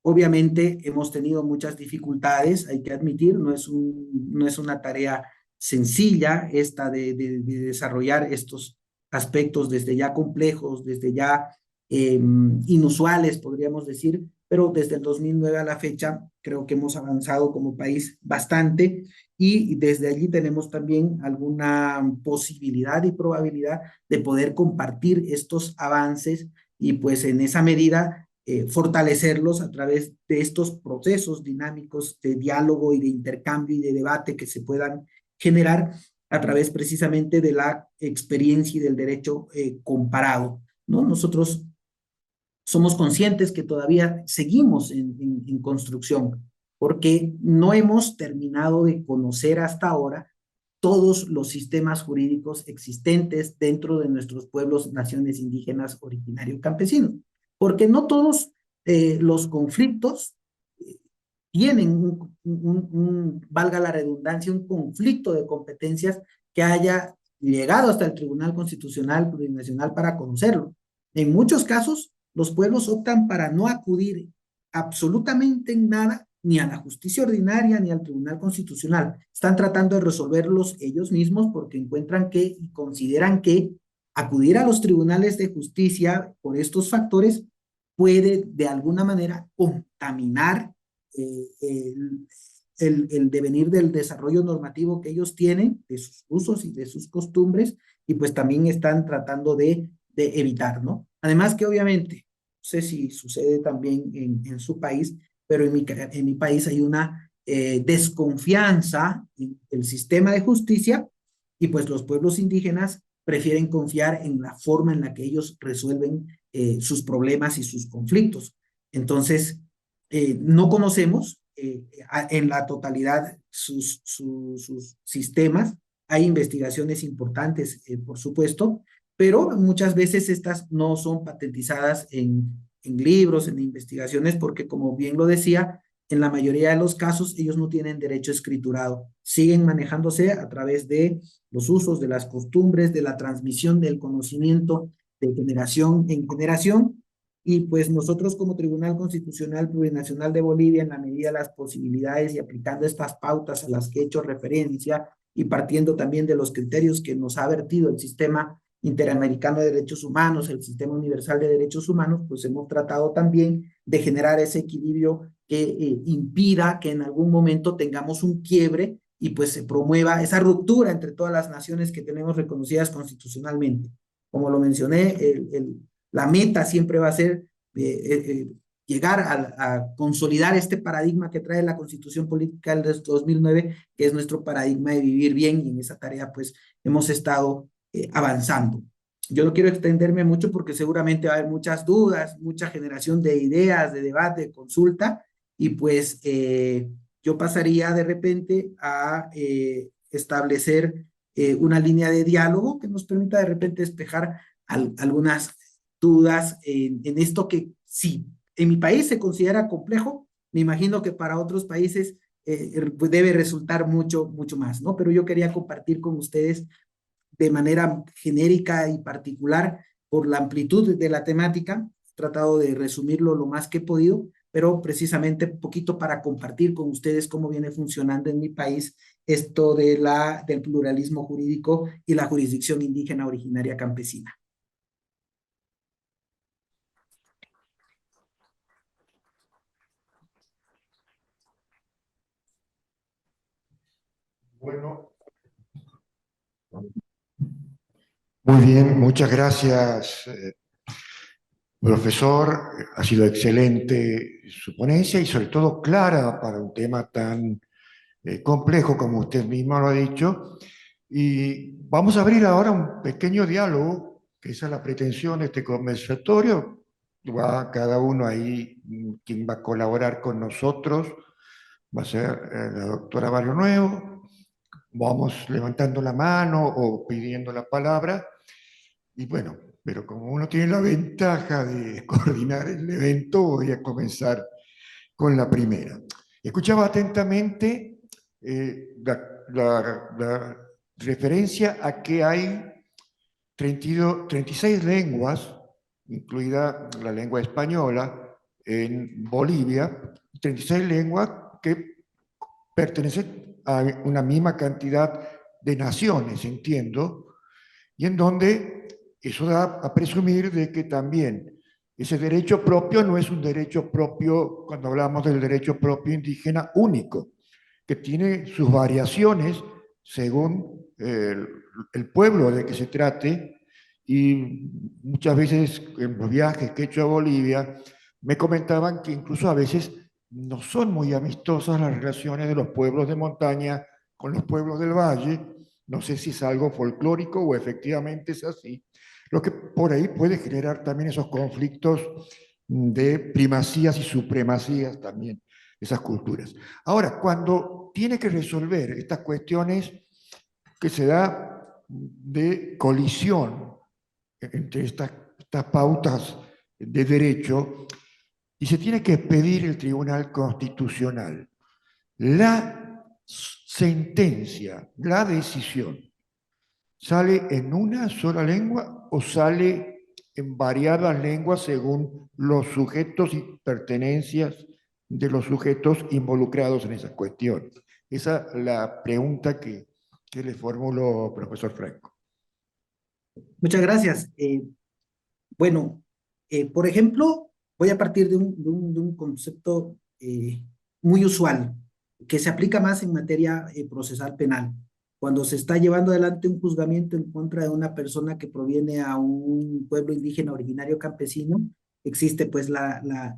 Obviamente hemos tenido muchas dificultades, hay que admitir, no es una tarea sencilla esta de desarrollar estos aspectos desde ya complejos, desde ya inusuales, podríamos decir, pero desde el 2009 a la fecha creo que hemos avanzado como país bastante, y desde allí tenemos también alguna posibilidad y probabilidad de poder compartir estos avances y pues en esa medida fortalecerlos a través de estos procesos dinámicos de diálogo y de intercambio y de debate que se puedan generar a través precisamente de la experiencia y del derecho comparado, ¿no? Nosotros somos conscientes que todavía seguimos en construcción, porque no hemos terminado de conocer hasta ahora todos los sistemas jurídicos existentes dentro de nuestros pueblos, naciones indígenas originarios campesinos, porque no todos los conflictos tienen valga la redundancia, un conflicto de competencias que haya llegado hasta el Tribunal Constitucional Plurinacional para conocerlo. En muchos casos, los pueblos optan para no acudir absolutamente en nada, ni a la justicia ordinaria, ni al Tribunal Constitucional. Están tratando de resolverlos ellos mismos porque encuentran que y consideran que acudir a los tribunales de justicia por estos factores puede de alguna manera contaminar el devenir del desarrollo normativo que ellos tienen, de sus usos y de sus costumbres, y pues también están tratando de evitar, ¿no? Además que obviamente, no sé si sucede también en su país, pero en mi país hay una desconfianza en el sistema de justicia, y pues los pueblos indígenas prefieren confiar en la forma en la que ellos resuelven sus problemas y sus conflictos. Entonces, no conocemos en la totalidad sus sistemas. Hay investigaciones importantes, por supuesto, pero muchas veces estas no son patentizadas en libros, en investigaciones, porque como bien lo decía, en la mayoría de los casos ellos no tienen derecho escriturado, siguen manejándose a través de los usos, de las costumbres, de la transmisión del conocimiento de generación en generación, y pues nosotros como Tribunal Constitucional Plurinacional de Bolivia, en la medida de las posibilidades y aplicando estas pautas a las que he hecho referencia y partiendo también de los criterios que nos ha vertido el sistema interamericano de derechos humanos, el sistema universal de derechos humanos, pues hemos tratado también de generar ese equilibrio que impida que en algún momento tengamos un quiebre y pues se promueva esa ruptura entre todas las naciones que tenemos reconocidas constitucionalmente. Como lo mencioné, la meta siempre va a ser llegar a consolidar este paradigma que trae la Constitución Política del 2009, que es nuestro paradigma de vivir bien, y en esa tarea pues hemos estado avanzando. Yo no quiero extenderme mucho porque seguramente va a haber muchas dudas, mucha generación de ideas, de debate, de consulta, y pues yo pasaría de repente a establecer una línea de diálogo que nos permita de repente despejar algunas dudas en esto que sí, en mi país se considera complejo, me imagino que para otros países pues debe resultar mucho, mucho más, ¿no? Pero yo quería compartir con ustedes de manera genérica y particular por la amplitud de la temática. He tratado de resumirlo lo más que he podido, pero precisamente un poquito para compartir con ustedes cómo viene funcionando en mi país esto del pluralismo jurídico y la jurisdicción indígena originaria campesina. Bueno, muy bien, muchas gracias, profesor. Ha sido excelente su ponencia y sobre todo clara para un tema tan complejo como usted mismo lo ha dicho. Y vamos a abrir ahora un pequeño diálogo, que esa es la pretensión de este conversatorio. Va cada uno ahí, quien va a colaborar con nosotros, va a ser la doctora Barrio Nuevo. Vamos levantando la mano o pidiendo la palabra. Y bueno, pero como uno tiene la ventaja de coordinar el evento, voy a comenzar con la primera. Escuchaba atentamente la referencia a que hay 36 lenguas, incluida la lengua española, en Bolivia, 36 lenguas que pertenecen a una misma cantidad de naciones, entiendo, y en donde eso da a presumir de que también ese derecho propio no es un derecho propio, cuando hablamos del derecho propio indígena, único, que tiene sus variaciones según el pueblo de que se trate, y muchas veces en los viajes que he hecho a Bolivia me comentaban que incluso a veces no son muy amistosas las relaciones de los pueblos de montaña con los pueblos del valle. No sé si es algo folclórico o efectivamente es así, lo que por ahí puede generar también esos conflictos de primacías y supremacías también, esas culturas. Ahora, cuando tiene que resolver estas cuestiones que se da de colisión entre estas pautas de derecho, y se tiene que pedir el Tribunal Constitucional la sentencia, la decisión, ¿sale en una sola lengua o sale en variadas lenguas según los sujetos y pertenencias de los sujetos involucrados en esas cuestiones? Esa es la pregunta que le formulo, profesor Franco. Muchas gracias. Bueno, por ejemplo, voy a partir de un concepto muy usual, que se aplica más en materia procesal penal. Cuando se está llevando adelante un juzgamiento en contra de una persona que proviene a un pueblo indígena originario campesino, existe pues la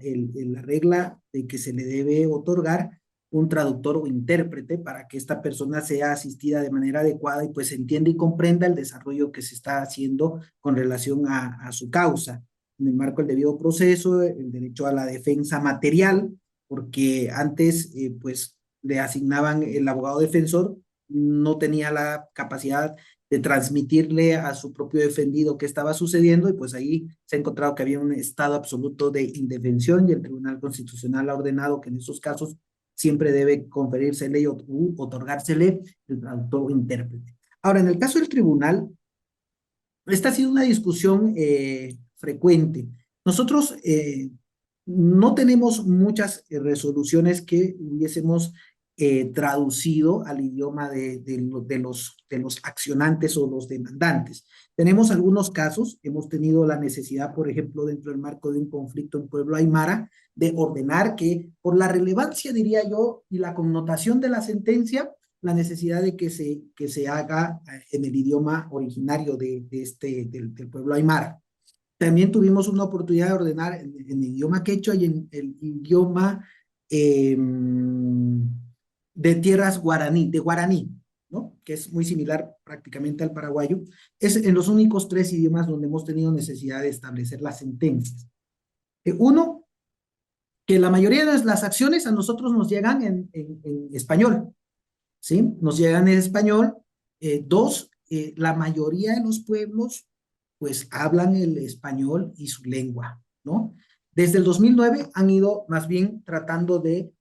regla de que se le debe otorgar un traductor o intérprete para que esta persona sea asistida de manera adecuada y pues entienda y comprenda el desarrollo que se está haciendo con relación a su causa. En el marco del debido proceso, el derecho a la defensa material, porque antes pues le asignaban el abogado defensor, no tenía la capacidad de transmitirle a su propio defendido qué estaba sucediendo, y pues ahí se ha encontrado que había un estado absoluto de indefensión, y el Tribunal Constitucional ha ordenado que en esos casos siempre debe conferírsele u otorgársele el traductor o intérprete. Ahora, en el caso del tribunal, esta ha sido una discusión frecuente. Nosotros no tenemos muchas resoluciones que hubiésemos traducido al idioma de los accionantes o los demandantes. Tenemos algunos casos, hemos tenido la necesidad, por ejemplo, dentro del marco de un conflicto en Pueblo Aymara, de ordenar que, por la relevancia, diría yo, y la connotación de la sentencia, la necesidad de que se haga en el idioma originario del pueblo aymara. También tuvimos una oportunidad de ordenar en el idioma quechua y en el idioma de tierras guaraní, de guaraní, ¿no? Que es muy similar prácticamente al paraguayo. Es en los únicos 3 idiomas donde hemos tenido necesidad de establecer las sentencias. Uno, que la mayoría de las acciones a nosotros nos llegan en español, ¿sí? Nos llegan en español. Dos, la mayoría de los pueblos pues hablan el español y su lengua, ¿no? Desde el 2009 han ido más bien tratando de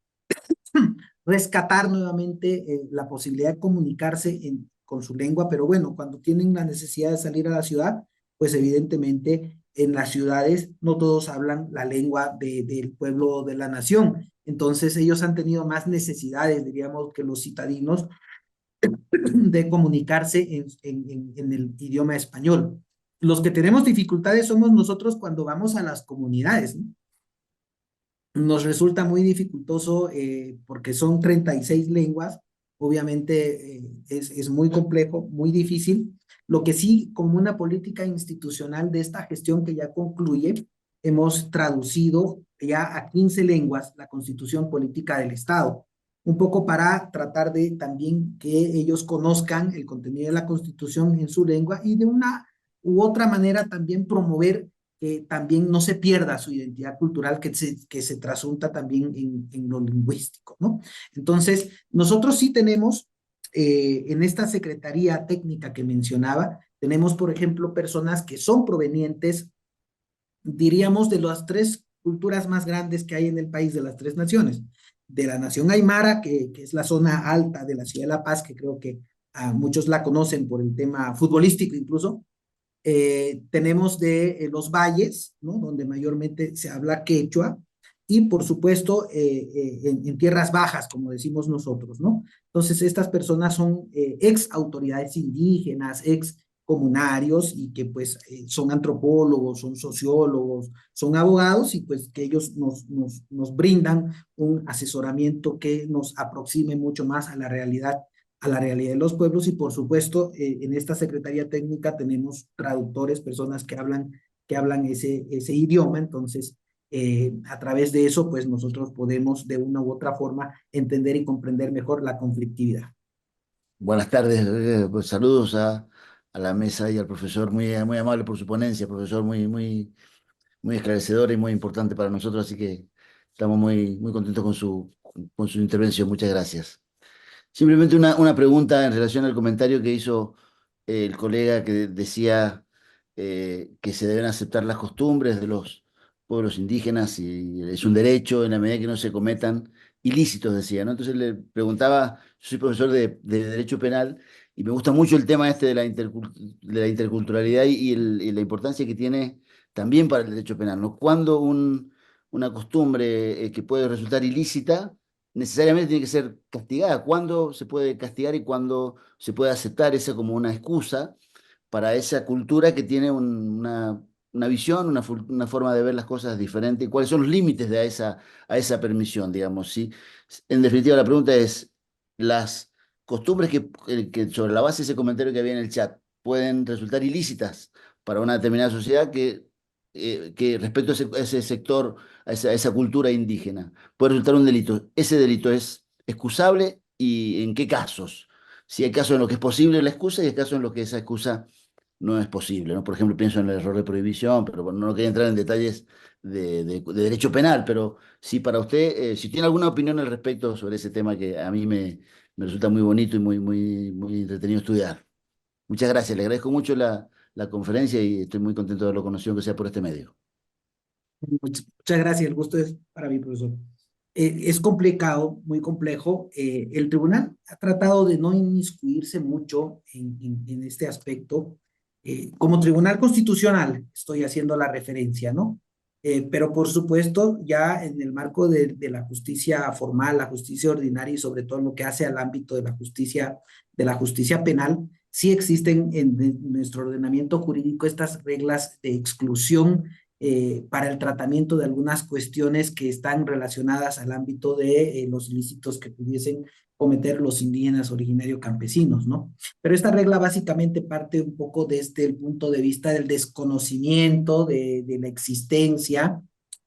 rescatar nuevamente la posibilidad de comunicarse con su lengua, pero bueno, cuando tienen la necesidad de salir a la ciudad, pues evidentemente en las ciudades no todos hablan la lengua del pueblo de la nación. Entonces ellos han tenido más necesidades, diríamos, que los citadinos de comunicarse en el idioma español. Los que tenemos dificultades somos nosotros cuando vamos a las comunidades, ¿no? Nos resulta muy dificultoso porque son 36 lenguas, obviamente es muy complejo, muy difícil. Lo que sí, como una política institucional de esta gestión que ya concluye, hemos traducido ya a 15 lenguas la Constitución Política del Estado, un poco para tratar de también que ellos conozcan el contenido de la Constitución en su lengua, y de una u otra manera también promover que también no se pierda su identidad cultural, que se trasunta también en lo lingüístico, ¿no? Entonces, nosotros sí tenemos en esta secretaría técnica que mencionaba, tenemos, por ejemplo, personas que son provenientes, diríamos, de las 3 culturas más grandes que hay en el país, de las 3 naciones. De la nación Aymara, que es la zona alta de la ciudad de La Paz, que creo que a muchos la conocen por el tema futbolístico incluso. Tenemos de los valles, ¿no? Donde mayormente se habla quechua, y por supuesto en tierras bajas, como decimos nosotros, ¿no? Entonces estas personas son ex autoridades indígenas, ex comunarios, y que pues son antropólogos, son sociólogos, son abogados, y pues que ellos nos brindan un asesoramiento que nos aproxime mucho más a la realidad de los pueblos. Y por supuesto, en esta Secretaría Técnica tenemos traductores, personas que hablan ese idioma. Entonces, a través de eso, pues nosotros podemos de una u otra forma entender y comprender mejor la conflictividad. Buenas tardes, pues, saludos a la mesa y al profesor, muy amable por su ponencia, profesor, muy esclarecedor y muy importante para nosotros, así que estamos muy contentos con su intervención. Muchas gracias. Simplemente una pregunta en relación al comentario que hizo el colega, que decía que se deben aceptar las costumbres de los pueblos indígenas y es un derecho en la medida que no se cometan ilícitos, decía, ¿no? Entonces le preguntaba, yo soy profesor de Derecho Penal y me gusta mucho el tema este de de la interculturalidad y la importancia que tiene también para el derecho penal, ¿no? Cuando una costumbre que puede resultar ilícita necesariamente tiene que ser castigada. ¿Cuándo se puede castigar y cuándo se puede aceptar esa como una excusa para esa cultura que tiene una visión, una forma de ver las cosas diferente? ¿Cuáles son los límites de a esa permisión, digamos? ¿Sí? En definitiva, la pregunta es, ¿las costumbres que sobre la base de ese comentario que había en el chat pueden resultar ilícitas para una determinada sociedad que respecto a ese sector, a esa cultura indígena, puede resultar un delito? ¿Ese delito es excusable y en qué casos? Si hay casos en los que es posible la excusa y hay casos en los que esa excusa no es posible, ¿no? Por ejemplo, pienso en el error de prohibición, pero bueno, no quería entrar en detalles de derecho penal, pero sí para usted, si tiene alguna opinión al respecto sobre ese tema que a mí me resulta muy bonito y muy entretenido estudiar. Muchas gracias, le agradezco mucho la conferencia y estoy muy contento de haberlo conocido, que sea por este medio. Muchas gracias, el gusto es para mí, profesor. Es complicado, muy complejo. El tribunal ha tratado de no inmiscuirse mucho en este aspecto. Como tribunal constitucional estoy haciendo la referencia, ¿no? Pero por supuesto, ya en el marco de la justicia formal, la justicia ordinaria y sobre todo lo que hace al ámbito de la justicia penal, sí existen en nuestro ordenamiento jurídico estas reglas de exclusión para el tratamiento de algunas cuestiones que están relacionadas al ámbito de los ilícitos que pudiesen cometer los indígenas originarios campesinos, ¿no? Pero esta regla básicamente parte un poco desde el punto de vista del desconocimiento de la existencia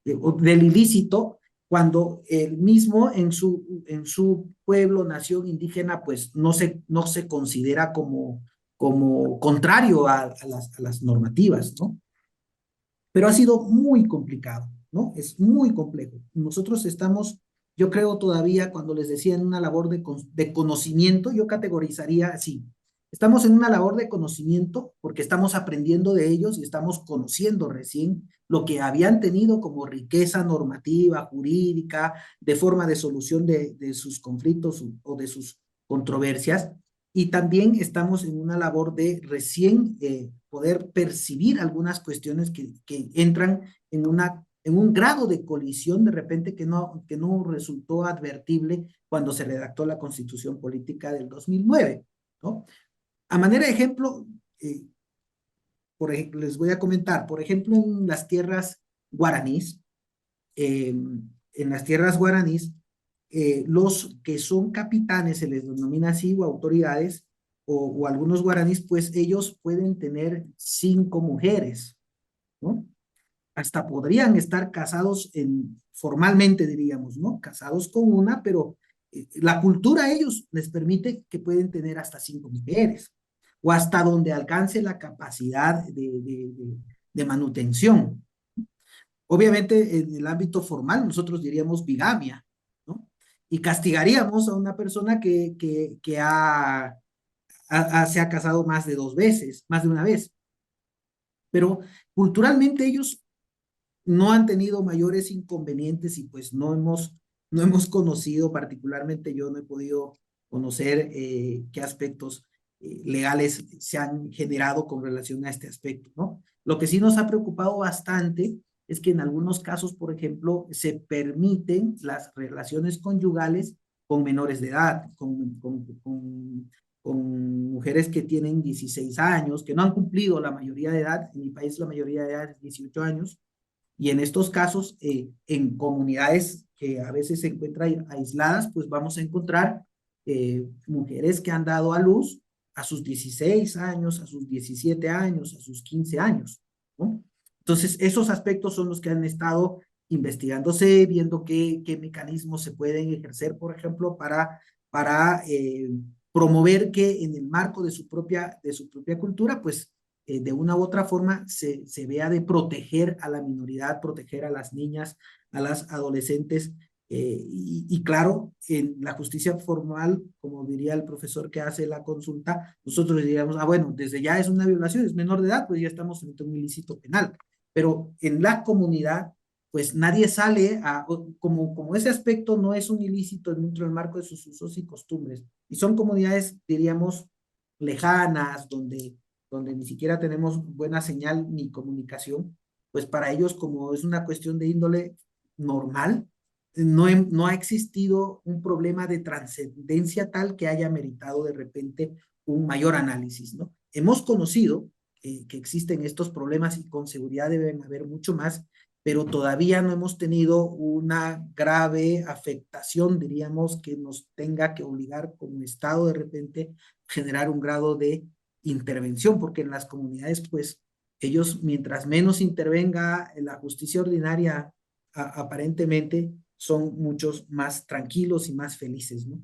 del ilícito, cuando el mismo en su pueblo, nación indígena, pues no se considera como contrario a las normativas, ¿no? Pero ha sido muy complicado, ¿no? Es muy complejo. Nosotros estamos, yo creo todavía, cuando les decía, en una labor de conocimiento, yo categorizaría así. Estamos en una labor de conocimiento porque estamos aprendiendo de ellos y estamos conociendo recién lo que habían tenido como riqueza normativa, jurídica, de forma de solución de sus conflictos o de sus controversias. Y también estamos en una labor de recién poder percibir algunas cuestiones que entran en un grado de colisión de repente que no resultó advertible cuando se redactó la Constitución Política del 2009, ¿no? A manera de ejemplo, les voy a comentar, por ejemplo, en las tierras guaraníes, los que son capitanes, se les denomina así, o autoridades, o algunos guaraníes, pues ellos pueden tener 5 mujeres, ¿no? Hasta podrían estar casados formalmente, diríamos, ¿no? Casados con una, pero la cultura a ellos les permite que pueden tener hasta 5 mujeres, o hasta donde alcance la capacidad de manutención. Obviamente, en el ámbito formal, nosotros diríamos bigamia, ¿no? Y castigaríamos a una persona que se ha casado más de 2 veces, más de una vez. Pero culturalmente ellos no han tenido mayores inconvenientes y pues no hemos conocido, particularmente yo no he podido conocer qué aspectos legales se han generado con relación a este aspecto, ¿no? Lo que sí nos ha preocupado bastante es que en algunos casos, por ejemplo, se permiten las relaciones conyugales con menores de edad, con mujeres que tienen 16 años, que no han cumplido la mayoría de edad. En mi país la mayoría de edad es 18 años. Y en estos casos, en comunidades que a veces se encuentran aisladas, pues vamos a encontrar mujeres que han dado a luz a sus 16 años, a sus 17 años, a sus 15 años, ¿no? Entonces, esos aspectos son los que han estado investigándose, viendo qué mecanismos se pueden ejercer, por ejemplo, para promover que en el marco de su propia cultura, pues de una u otra forma se vea de proteger a la minoridad, proteger a las niñas, a las adolescentes, y claro, en la justicia formal, como diría el profesor que hace la consulta, nosotros diríamos, bueno, desde ya es una violación, es menor de edad, pues ya estamos frente a un ilícito penal, pero en la comunidad, pues nadie sale como ese aspecto no es un ilícito dentro del marco de sus usos y costumbres, y son comunidades, diríamos, lejanas, donde ni siquiera tenemos buena señal ni comunicación, pues para ellos, como es una cuestión de índole normal, no ha existido un problema de trascendencia tal que haya meritado de repente un mayor análisis, ¿no? Hemos conocido que existen estos problemas y con seguridad deben haber mucho más, pero todavía no hemos tenido una grave afectación, diríamos, que nos tenga que obligar como Estado de repente a generar un grado de intervención, porque en las comunidades, pues, ellos, mientras menos intervenga en la justicia ordinaria, aparentemente, son muchos más tranquilos y más felices, ¿no?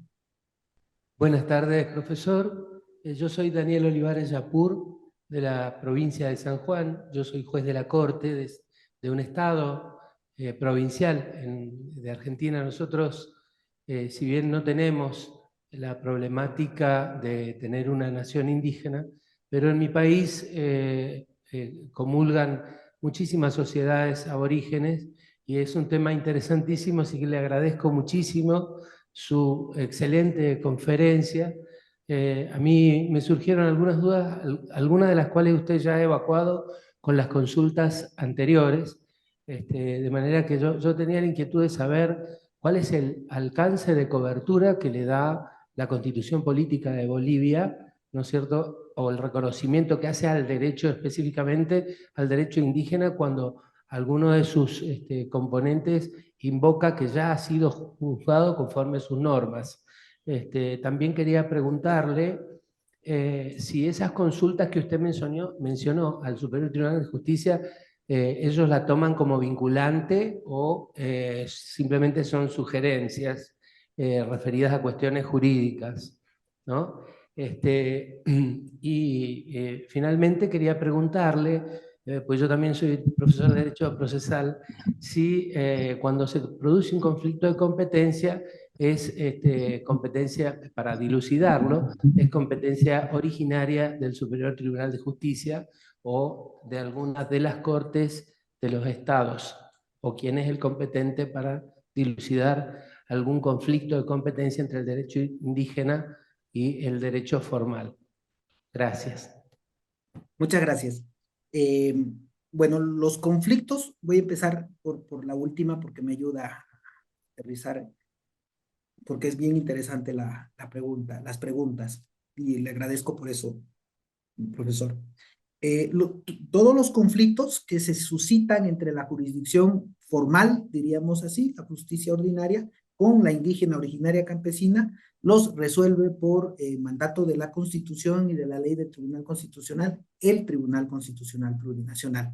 Buenas tardes, profesor. Yo soy Daniel Olivares Yapur, de la provincia de San Juan. Yo soy juez de la Corte de un estado provincial de Argentina. Nosotros, si bien no tenemos la problemática de tener una nación indígena, pero en mi país comulgan muchísimas sociedades aborígenes y es un tema interesantísimo, así que le agradezco muchísimo su excelente conferencia. A mí me surgieron algunas dudas, algunas de las cuales usted ya ha evacuado con las consultas anteriores, de manera que yo tenía la inquietud de saber cuál es el alcance de cobertura que le da la Constitución Política de Bolivia, ¿no es cierto?, o el reconocimiento que hace al derecho, específicamente al derecho indígena, cuando alguno de sus componentes invoca que ya ha sido juzgado conforme a sus normas. También quería preguntarle si esas consultas que usted mencionó al Superior Tribunal de Justicia, ellos la toman como vinculante o simplemente son sugerencias referidas a cuestiones jurídicas, ¿no? Finalmente quería preguntarle, pues yo también soy profesor de Derecho Procesal, si cuando se produce un conflicto de competencia es competencia, para dilucidarlo, es competencia originaria del Superior Tribunal de Justicia o de algunas de las cortes de los estados, o quién es el competente para dilucidar algún conflicto de competencia entre el derecho indígena y el derecho formal. Gracias. Muchas gracias. Bueno, los conflictos, voy a empezar por la última porque me ayuda a aterrizar, porque es bien interesante la pregunta, las preguntas, y le agradezco por eso, profesor. Todos los conflictos que se suscitan entre la jurisdicción formal, diríamos así, la justicia ordinaria, con la indígena originaria campesina, los resuelve por mandato de la Constitución y de la ley del Tribunal Constitucional, el Tribunal Constitucional Plurinacional.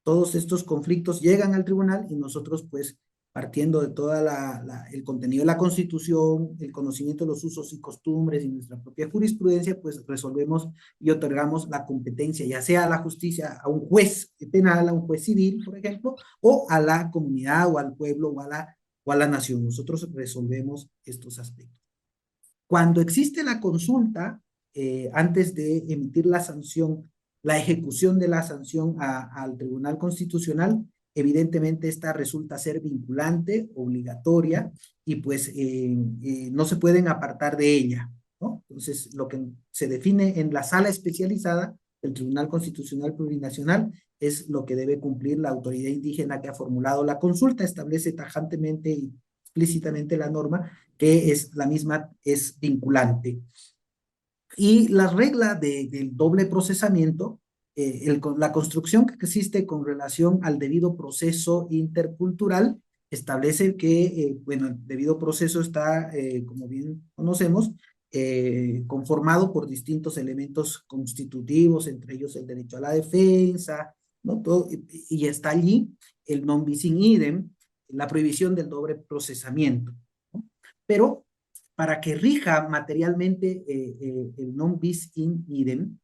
Todos estos conflictos llegan al tribunal y nosotros, pues, partiendo de todo el contenido de la Constitución, el conocimiento de los usos y costumbres y nuestra propia jurisprudencia, pues resolvemos y otorgamos la competencia, ya sea a la justicia, a un juez penal, a un juez civil, por ejemplo, o a la comunidad o al pueblo o a la nación. Nosotros resolvemos estos aspectos. Cuando existe la consulta, antes de emitir la sanción, la ejecución de la sanción al Tribunal Constitucional, evidentemente esta resulta ser vinculante, obligatoria, y pues no se pueden apartar de ella, ¿no? Entonces, lo que se define en la sala especializada del Tribunal Constitucional Plurinacional es lo que debe cumplir la autoridad indígena que ha formulado la consulta, establece tajantemente y explícitamente la norma, que es la misma, es vinculante. Y la regla del doble procesamiento, la construcción que existe con relación al debido proceso intercultural, establece que, bueno, el debido proceso está, como bien conocemos, conformado por distintos elementos constitutivos, entre ellos el derecho a la defensa, ¿no? Todo, y está allí el non bis in idem, la prohibición del doble procesamiento, ¿no? Pero para que rija materialmente el non bis in idem,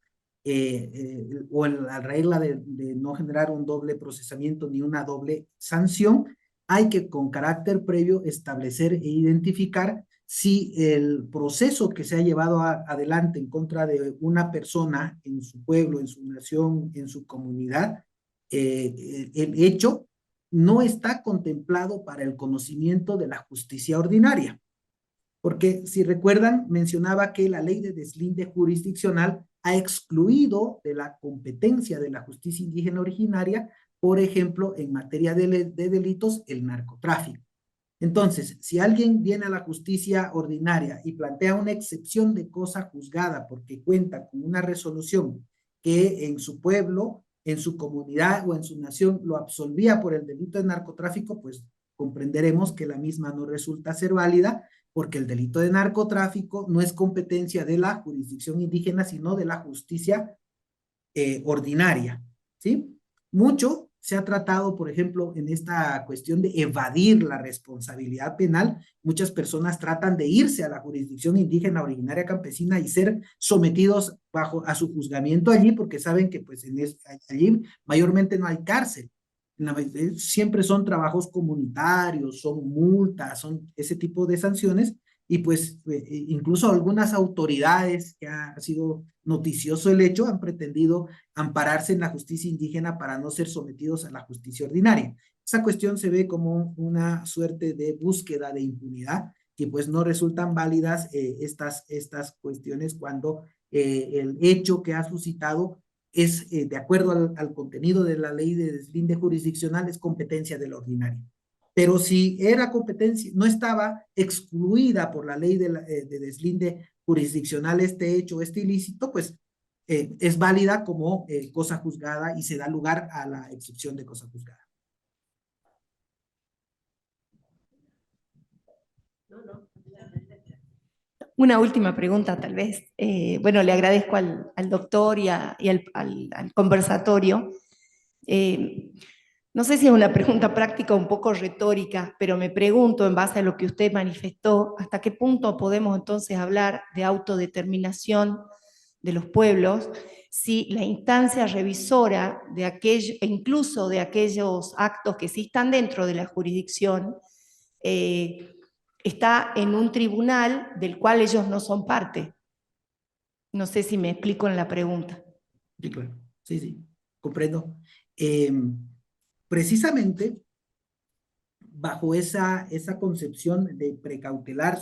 o la regla de no generar un doble procesamiento ni una doble sanción, hay que con carácter previo establecer e identificar si el proceso que se ha llevado adelante en contra de una persona en su pueblo, en su nación, en su comunidad, el hecho no está contemplado para el conocimiento de la justicia ordinaria. Porque si recuerdan, mencionaba que la ley de deslinde jurisdiccional ha excluido de la competencia de la justicia indígena originaria, por ejemplo, en materia de delitos, el narcotráfico. Entonces, si alguien viene a la justicia ordinaria y plantea una excepción de cosa juzgada porque cuenta con una resolución que en su pueblo, en su comunidad o en su nación lo absolvía por el delito de narcotráfico, pues comprenderemos que la misma no resulta ser válida, porque el delito de narcotráfico no es competencia de la jurisdicción indígena, sino de la justicia ordinaria, ¿sí? Mucho se ha tratado, por ejemplo, en esta cuestión de evadir la responsabilidad penal. Muchas personas tratan de irse a la jurisdicción indígena originaria campesina y ser sometidos a su juzgamiento allí, porque saben que pues allí mayormente no hay cárcel. Siempre son trabajos comunitarios, son multas, son ese tipo de sanciones y pues incluso algunas autoridades, que ha sido noticioso el hecho, han pretendido ampararse en la justicia indígena para no ser sometidos a la justicia ordinaria. Esa cuestión se ve como una suerte de búsqueda de impunidad y pues no resultan válidas estas cuestiones cuando el hecho que ha suscitado es, de acuerdo al contenido de la ley de deslinde jurisdiccional, es competencia de la ordinaria. Pero si era competencia, no estaba excluida por la ley de deslinde jurisdiccional este hecho, este ilícito, pues es válida como cosa juzgada y se da lugar a la excepción de cosa juzgada. Una última pregunta, tal vez. Bueno, le agradezco al doctor y al conversatorio. No sé si es una pregunta práctica o un poco retórica, pero me pregunto, en base a lo que usted manifestó, ¿hasta qué punto podemos entonces hablar de autodeterminación de los pueblos si la instancia revisora de aquello, e incluso de aquellos actos que sí están dentro de la jurisdicción, está en un tribunal del cual ellos no son parte? No sé si me explico en la pregunta. Sí, claro. Sí, comprendo. Precisamente bajo esa concepción de precautelar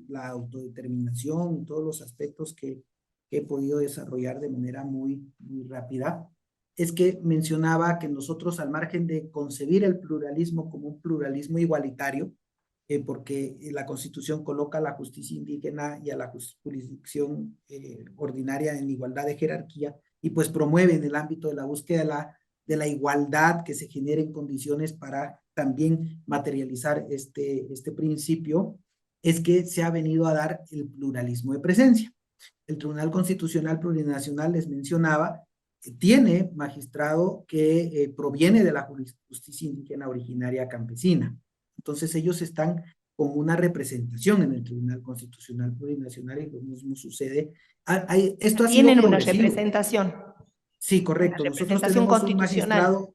la autodeterminación y todos los aspectos que he podido desarrollar de manera muy rápida, es que mencionaba que nosotros, al margen de concebir el pluralismo como un pluralismo igualitario, porque la Constitución coloca a la justicia indígena y a la jurisdicción ordinaria en igualdad de jerarquía, y pues promueve en el ámbito de la búsqueda de la igualdad que se generen condiciones para también materializar este principio, es que se ha venido a dar el pluralismo de presencia. El Tribunal Constitucional Plurinacional, les mencionaba, tiene magistrado que proviene de la justicia indígena originaria campesina. Entonces ellos están con una representación en el Tribunal Constitucional Plurinacional, y lo mismo sucede. Esto ha sido Tienen una progresivo. Representación. Sí, correcto. Una Nosotros representación tenemos un constitucional. magistrado,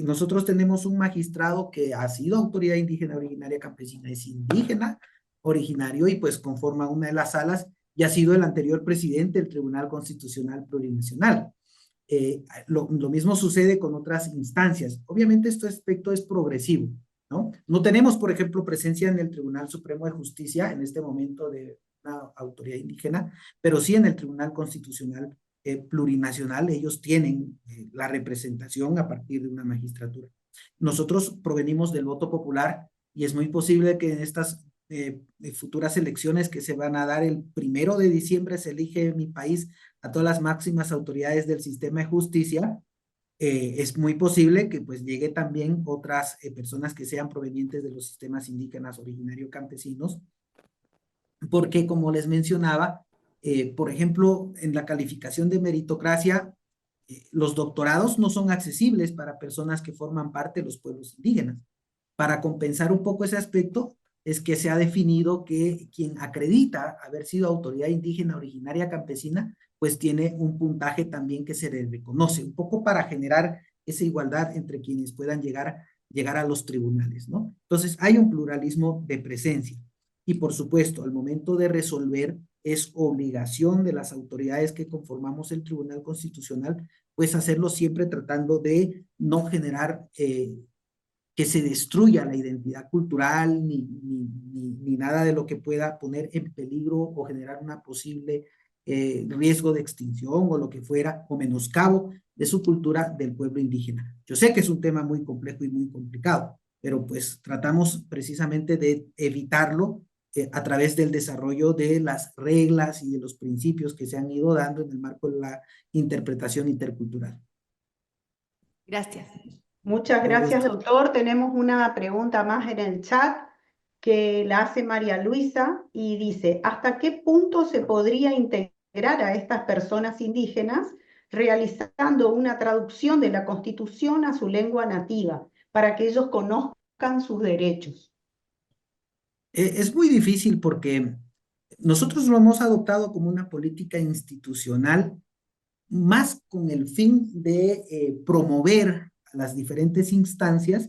nosotros tenemos un magistrado que ha sido autoridad indígena originaria campesina, es indígena originario y pues conforma una de las salas y ha sido el anterior presidente del Tribunal Constitucional Plurinacional. Lo mismo sucede con otras instancias. Obviamente este aspecto es progresivo, ¿no? No tenemos, por ejemplo, presencia en el Tribunal Supremo de Justicia en este momento de una autoridad indígena, pero sí en el Tribunal Constitucional Plurinacional ellos tienen la representación a partir de una magistratura. Nosotros provenimos del voto popular y es muy posible que en estas futuras elecciones que se van a dar el 1 de diciembre se elige en mi país a todas las máximas autoridades del sistema de justicia. Es muy posible que pues llegue también otras personas que sean provenientes de los sistemas indígenas originarios campesinos, porque como les mencionaba, por ejemplo, en la calificación de meritocracia, los doctorados no son accesibles para personas que forman parte de los pueblos indígenas. Para compensar un poco ese aspecto, es que se ha definido que quien acredita haber sido autoridad indígena originaria campesina, pues tiene un puntaje también que se le reconoce, un poco para generar esa igualdad entre quienes puedan llegar a los tribunales, ¿no? Entonces, hay un pluralismo de presencia. Y por supuesto, al momento de resolver, es obligación de las autoridades que conformamos el Tribunal Constitucional, pues hacerlo siempre tratando de no generar que se destruya la identidad cultural ni nada de lo que pueda poner en peligro o generar una posible riesgo de extinción o lo que fuera, o menoscabo de su cultura del pueblo indígena. Yo sé que es un tema muy complejo y muy complicado, pero pues tratamos precisamente de evitarlo a través del desarrollo de las reglas y de los principios que se han ido dando en el marco de la interpretación intercultural. Gracias. Muchas gracias, doctor. Tenemos una pregunta más en el chat que la hace María Luisa y dice, ¿hasta qué punto se podría integrar a estas personas indígenas realizando una traducción de la Constitución a su lengua nativa para que ellos conozcan sus derechos? Es muy difícil porque nosotros lo hemos adoptado como una política institucional más con el fin de promover a las diferentes instancias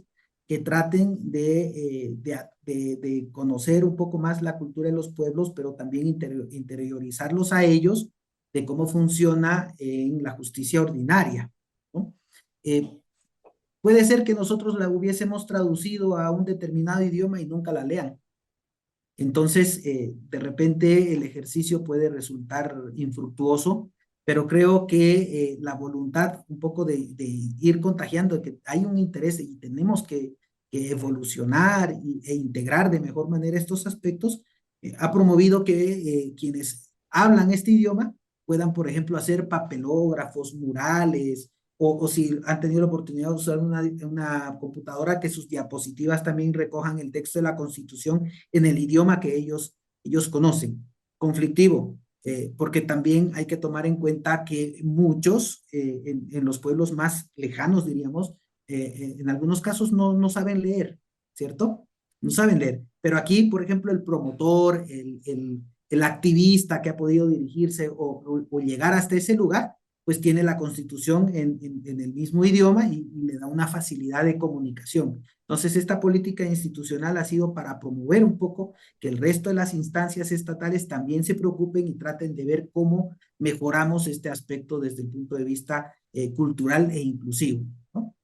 que traten de conocer un poco más la cultura de los pueblos, pero también interiorizarlos a ellos de cómo funciona en la justicia ordinaria, ¿no? Puede ser que nosotros la hubiésemos traducido a un determinado idioma y nunca la lean. Entonces, de repente el ejercicio puede resultar infructuoso, pero creo que la voluntad un poco de ir contagiando, de que hay un interés y tenemos que evolucionar e integrar de mejor manera estos aspectos, ha promovido que quienes hablan este idioma puedan, por ejemplo, hacer papelógrafos, murales, o si han tenido la oportunidad de usar una computadora, que sus diapositivas también recojan el texto de la Constitución en el idioma que ellos conocen. Conflictivo, porque también hay que tomar en cuenta que muchos en los pueblos más lejanos, diríamos, en algunos casos no saben leer, ¿cierto? No saben leer. Pero aquí, por ejemplo, el promotor, el activista que ha podido dirigirse o llegar hasta ese lugar, pues tiene la Constitución en el mismo idioma y le da una facilidad de comunicación. Entonces, esta política institucional ha sido para promover un poco que el resto de las instancias estatales también se preocupen y traten de ver cómo mejoramos este aspecto desde el punto de vista cultural e inclusivo, ¿no?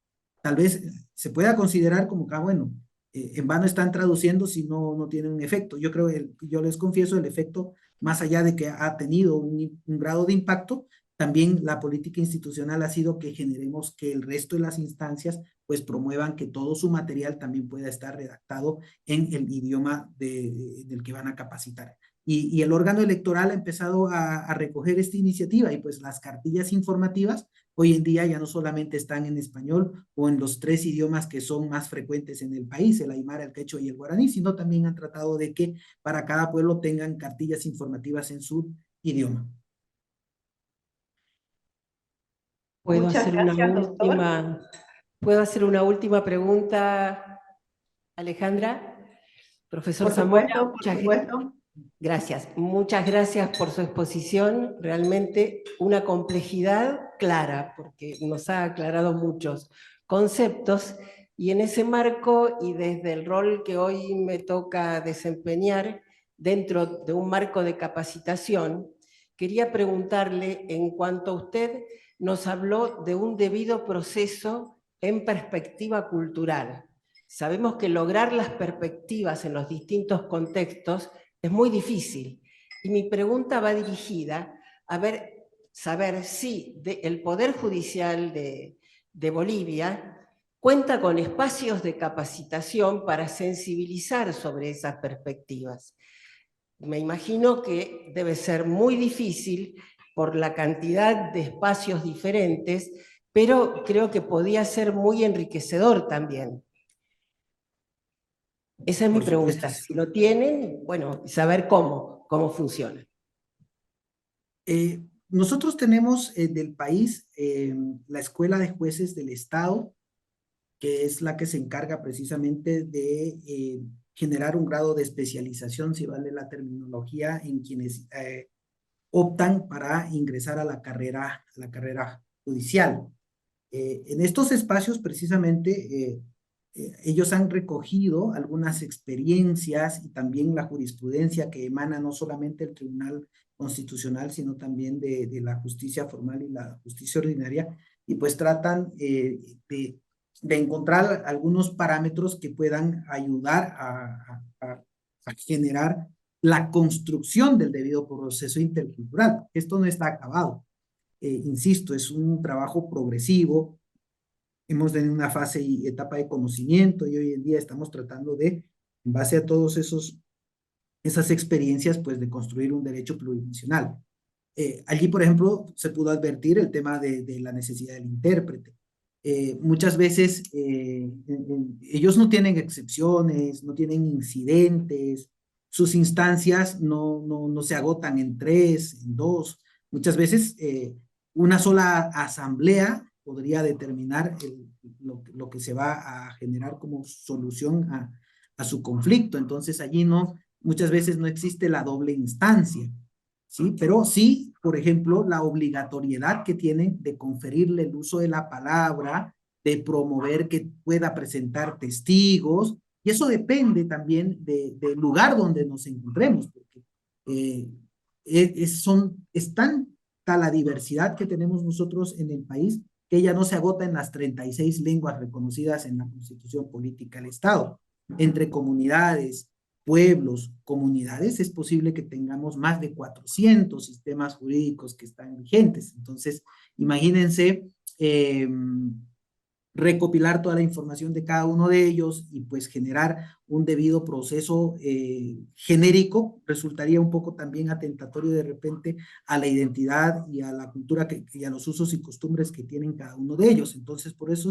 Tal vez se pueda considerar como que, bueno, en vano están traduciendo si no tienen un efecto. Yo creo, yo les confieso, el efecto, más allá de que ha tenido un grado de impacto, también la política institucional ha sido que generemos que el resto de las instancias pues promuevan que todo su material también pueda estar redactado en el idioma del que van a capacitar. Y el órgano electoral ha empezado a recoger esta iniciativa y pues las cartillas informativas hoy en día ya no solamente están en español o en los 3 idiomas que son más frecuentes en el país, el aymara, el quechua y el guaraní, sino también han tratado de que para cada pueblo tengan cartillas informativas en su idioma. Muchas gracias, doctor. ¿Puedo hacer una última pregunta, Alejandra? Profesor Por Zamora, supuesto, por supuesto. gracias. Muchas gracias por su exposición. Realmente una complejidad clara, porque nos ha aclarado muchos conceptos. Y en ese marco, y desde el rol que hoy me toca desempeñar dentro de un marco de capacitación, quería preguntarle, en cuanto a usted nos habló de un debido proceso en perspectiva cultural. Sabemos que lograr las perspectivas en los distintos contextos es muy difícil. Y mi pregunta va dirigida a saber si el Poder Judicial de Bolivia cuenta con espacios de capacitación para sensibilizar sobre esas perspectivas. Me imagino que debe ser muy difícil por la cantidad de espacios diferentes, pero creo que podía ser muy enriquecedor también. Esa es mi pregunta. Si lo tienen, bueno, saber cómo funciona. Nosotros tenemos del país la Escuela de Jueces del Estado, que es la que se encarga precisamente de generar un grado de especialización, si vale la terminología, en quienes optan para ingresar a la carrera judicial. En estos espacios, precisamente, ellos han recogido algunas experiencias y también la jurisprudencia que emana no solamente del Tribunal Constitucional, sino también de la justicia formal y la justicia ordinaria, y pues tratan de encontrar algunos parámetros que puedan ayudar a generar la construcción del debido proceso intercultural. Esto no está acabado. Insisto, es un trabajo progresivo. Hemos tenido una fase y etapa de conocimiento y hoy en día estamos tratando de, en base a todos esas experiencias, pues de construir un derecho pluridimensional. Allí, por ejemplo, se pudo advertir el tema de la necesidad del intérprete. Muchas veces ellos no tienen excepciones, no tienen incidentes, sus instancias no se agotan en 3, en 2. Muchas veces una sola asamblea podría determinar lo que se va a generar como solución a su conflicto. Entonces allí muchas veces no existe la doble instancia, ¿sí? Pero sí, por ejemplo, la obligatoriedad que tienen de conferirle el uso de la palabra, de promover que pueda presentar testigos, y eso depende también del lugar donde nos encontremos, porque es tanta la diversidad que tenemos nosotros en el país que ella no se agota en las 36 lenguas reconocidas en la Constitución Política del Estado. Entre comunidades, pueblos, comunidades, es posible que tengamos más de 400 sistemas jurídicos que están vigentes. Entonces, imagínense recopilar toda la información de cada uno de ellos y pues generar un debido proceso genérico, resultaría un poco también atentatorio de repente a la identidad y a la cultura y a los usos y costumbres que tienen cada uno de ellos. Entonces, por eso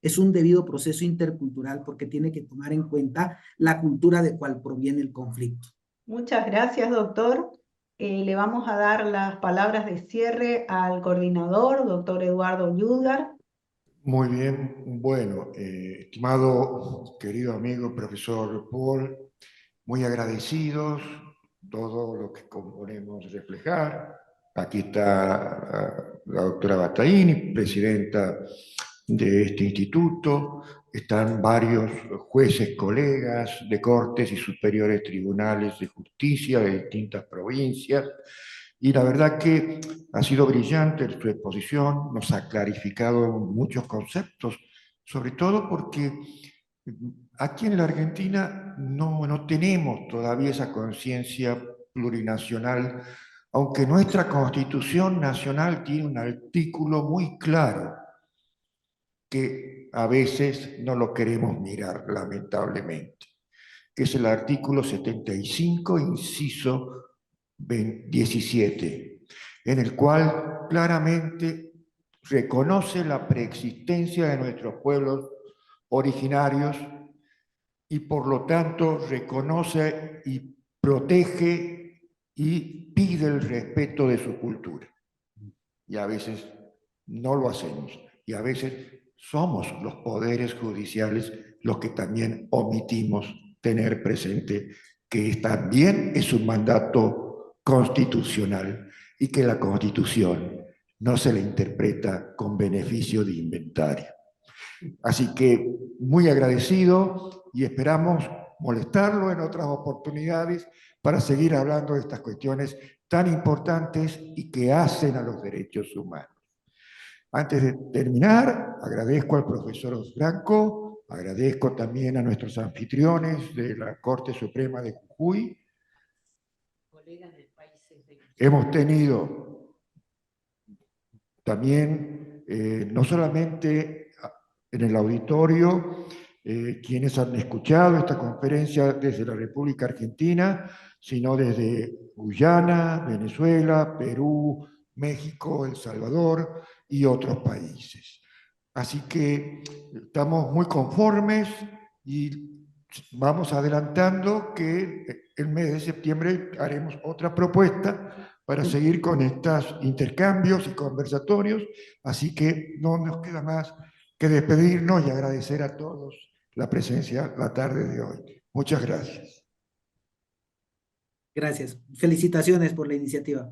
es un debido proceso intercultural, porque tiene que tomar en cuenta la cultura de cual proviene el conflicto. Muchas gracias, doctor. Le vamos a dar las palabras de cierre al coordinador, doctor Eduardo Yudgar. Muy bien, bueno, estimado querido amigo profesor Paul, muy agradecidos, todo lo que componemos reflejar. Aquí está la doctora Battaini, presidenta de este instituto, están varios jueces, colegas de cortes y superiores tribunales de justicia de distintas provincias, y la verdad que ha sido brillante su exposición, nos ha clarificado muchos conceptos, sobre todo porque aquí en la Argentina no tenemos todavía esa conciencia plurinacional, aunque nuestra Constitución Nacional tiene un artículo muy claro que a veces no lo queremos mirar, lamentablemente, que es el artículo 75, inciso 17, en el cual claramente reconoce la preexistencia de nuestros pueblos originarios y por lo tanto reconoce y protege y pide el respeto de su cultura. Y a veces no lo hacemos, y a veces somos los poderes judiciales los que también omitimos tener presente que también es un mandato constitucional y que la Constitución no se le interpreta con beneficio de inventario. Así que muy agradecido y esperamos molestarlo en otras oportunidades para seguir hablando de estas cuestiones tan importantes y que hacen a los derechos humanos. Antes de terminar, agradezco al profesor Franco, agradezco también a nuestros anfitriones de la Corte Suprema de Jujuy. Hemos tenido también, no solamente en el auditorio, quienes han escuchado esta conferencia desde la República Argentina, sino desde Guyana, Venezuela, Perú, México, El Salvador y otros países. Así que estamos muy conformes y vamos adelantando que el mes de septiembre haremos otra propuesta para seguir con estos intercambios y conversatorios. Así que no nos queda más que despedirnos y agradecer a todos la presencia la tarde de hoy. Muchas gracias. Gracias. Felicitaciones por la iniciativa.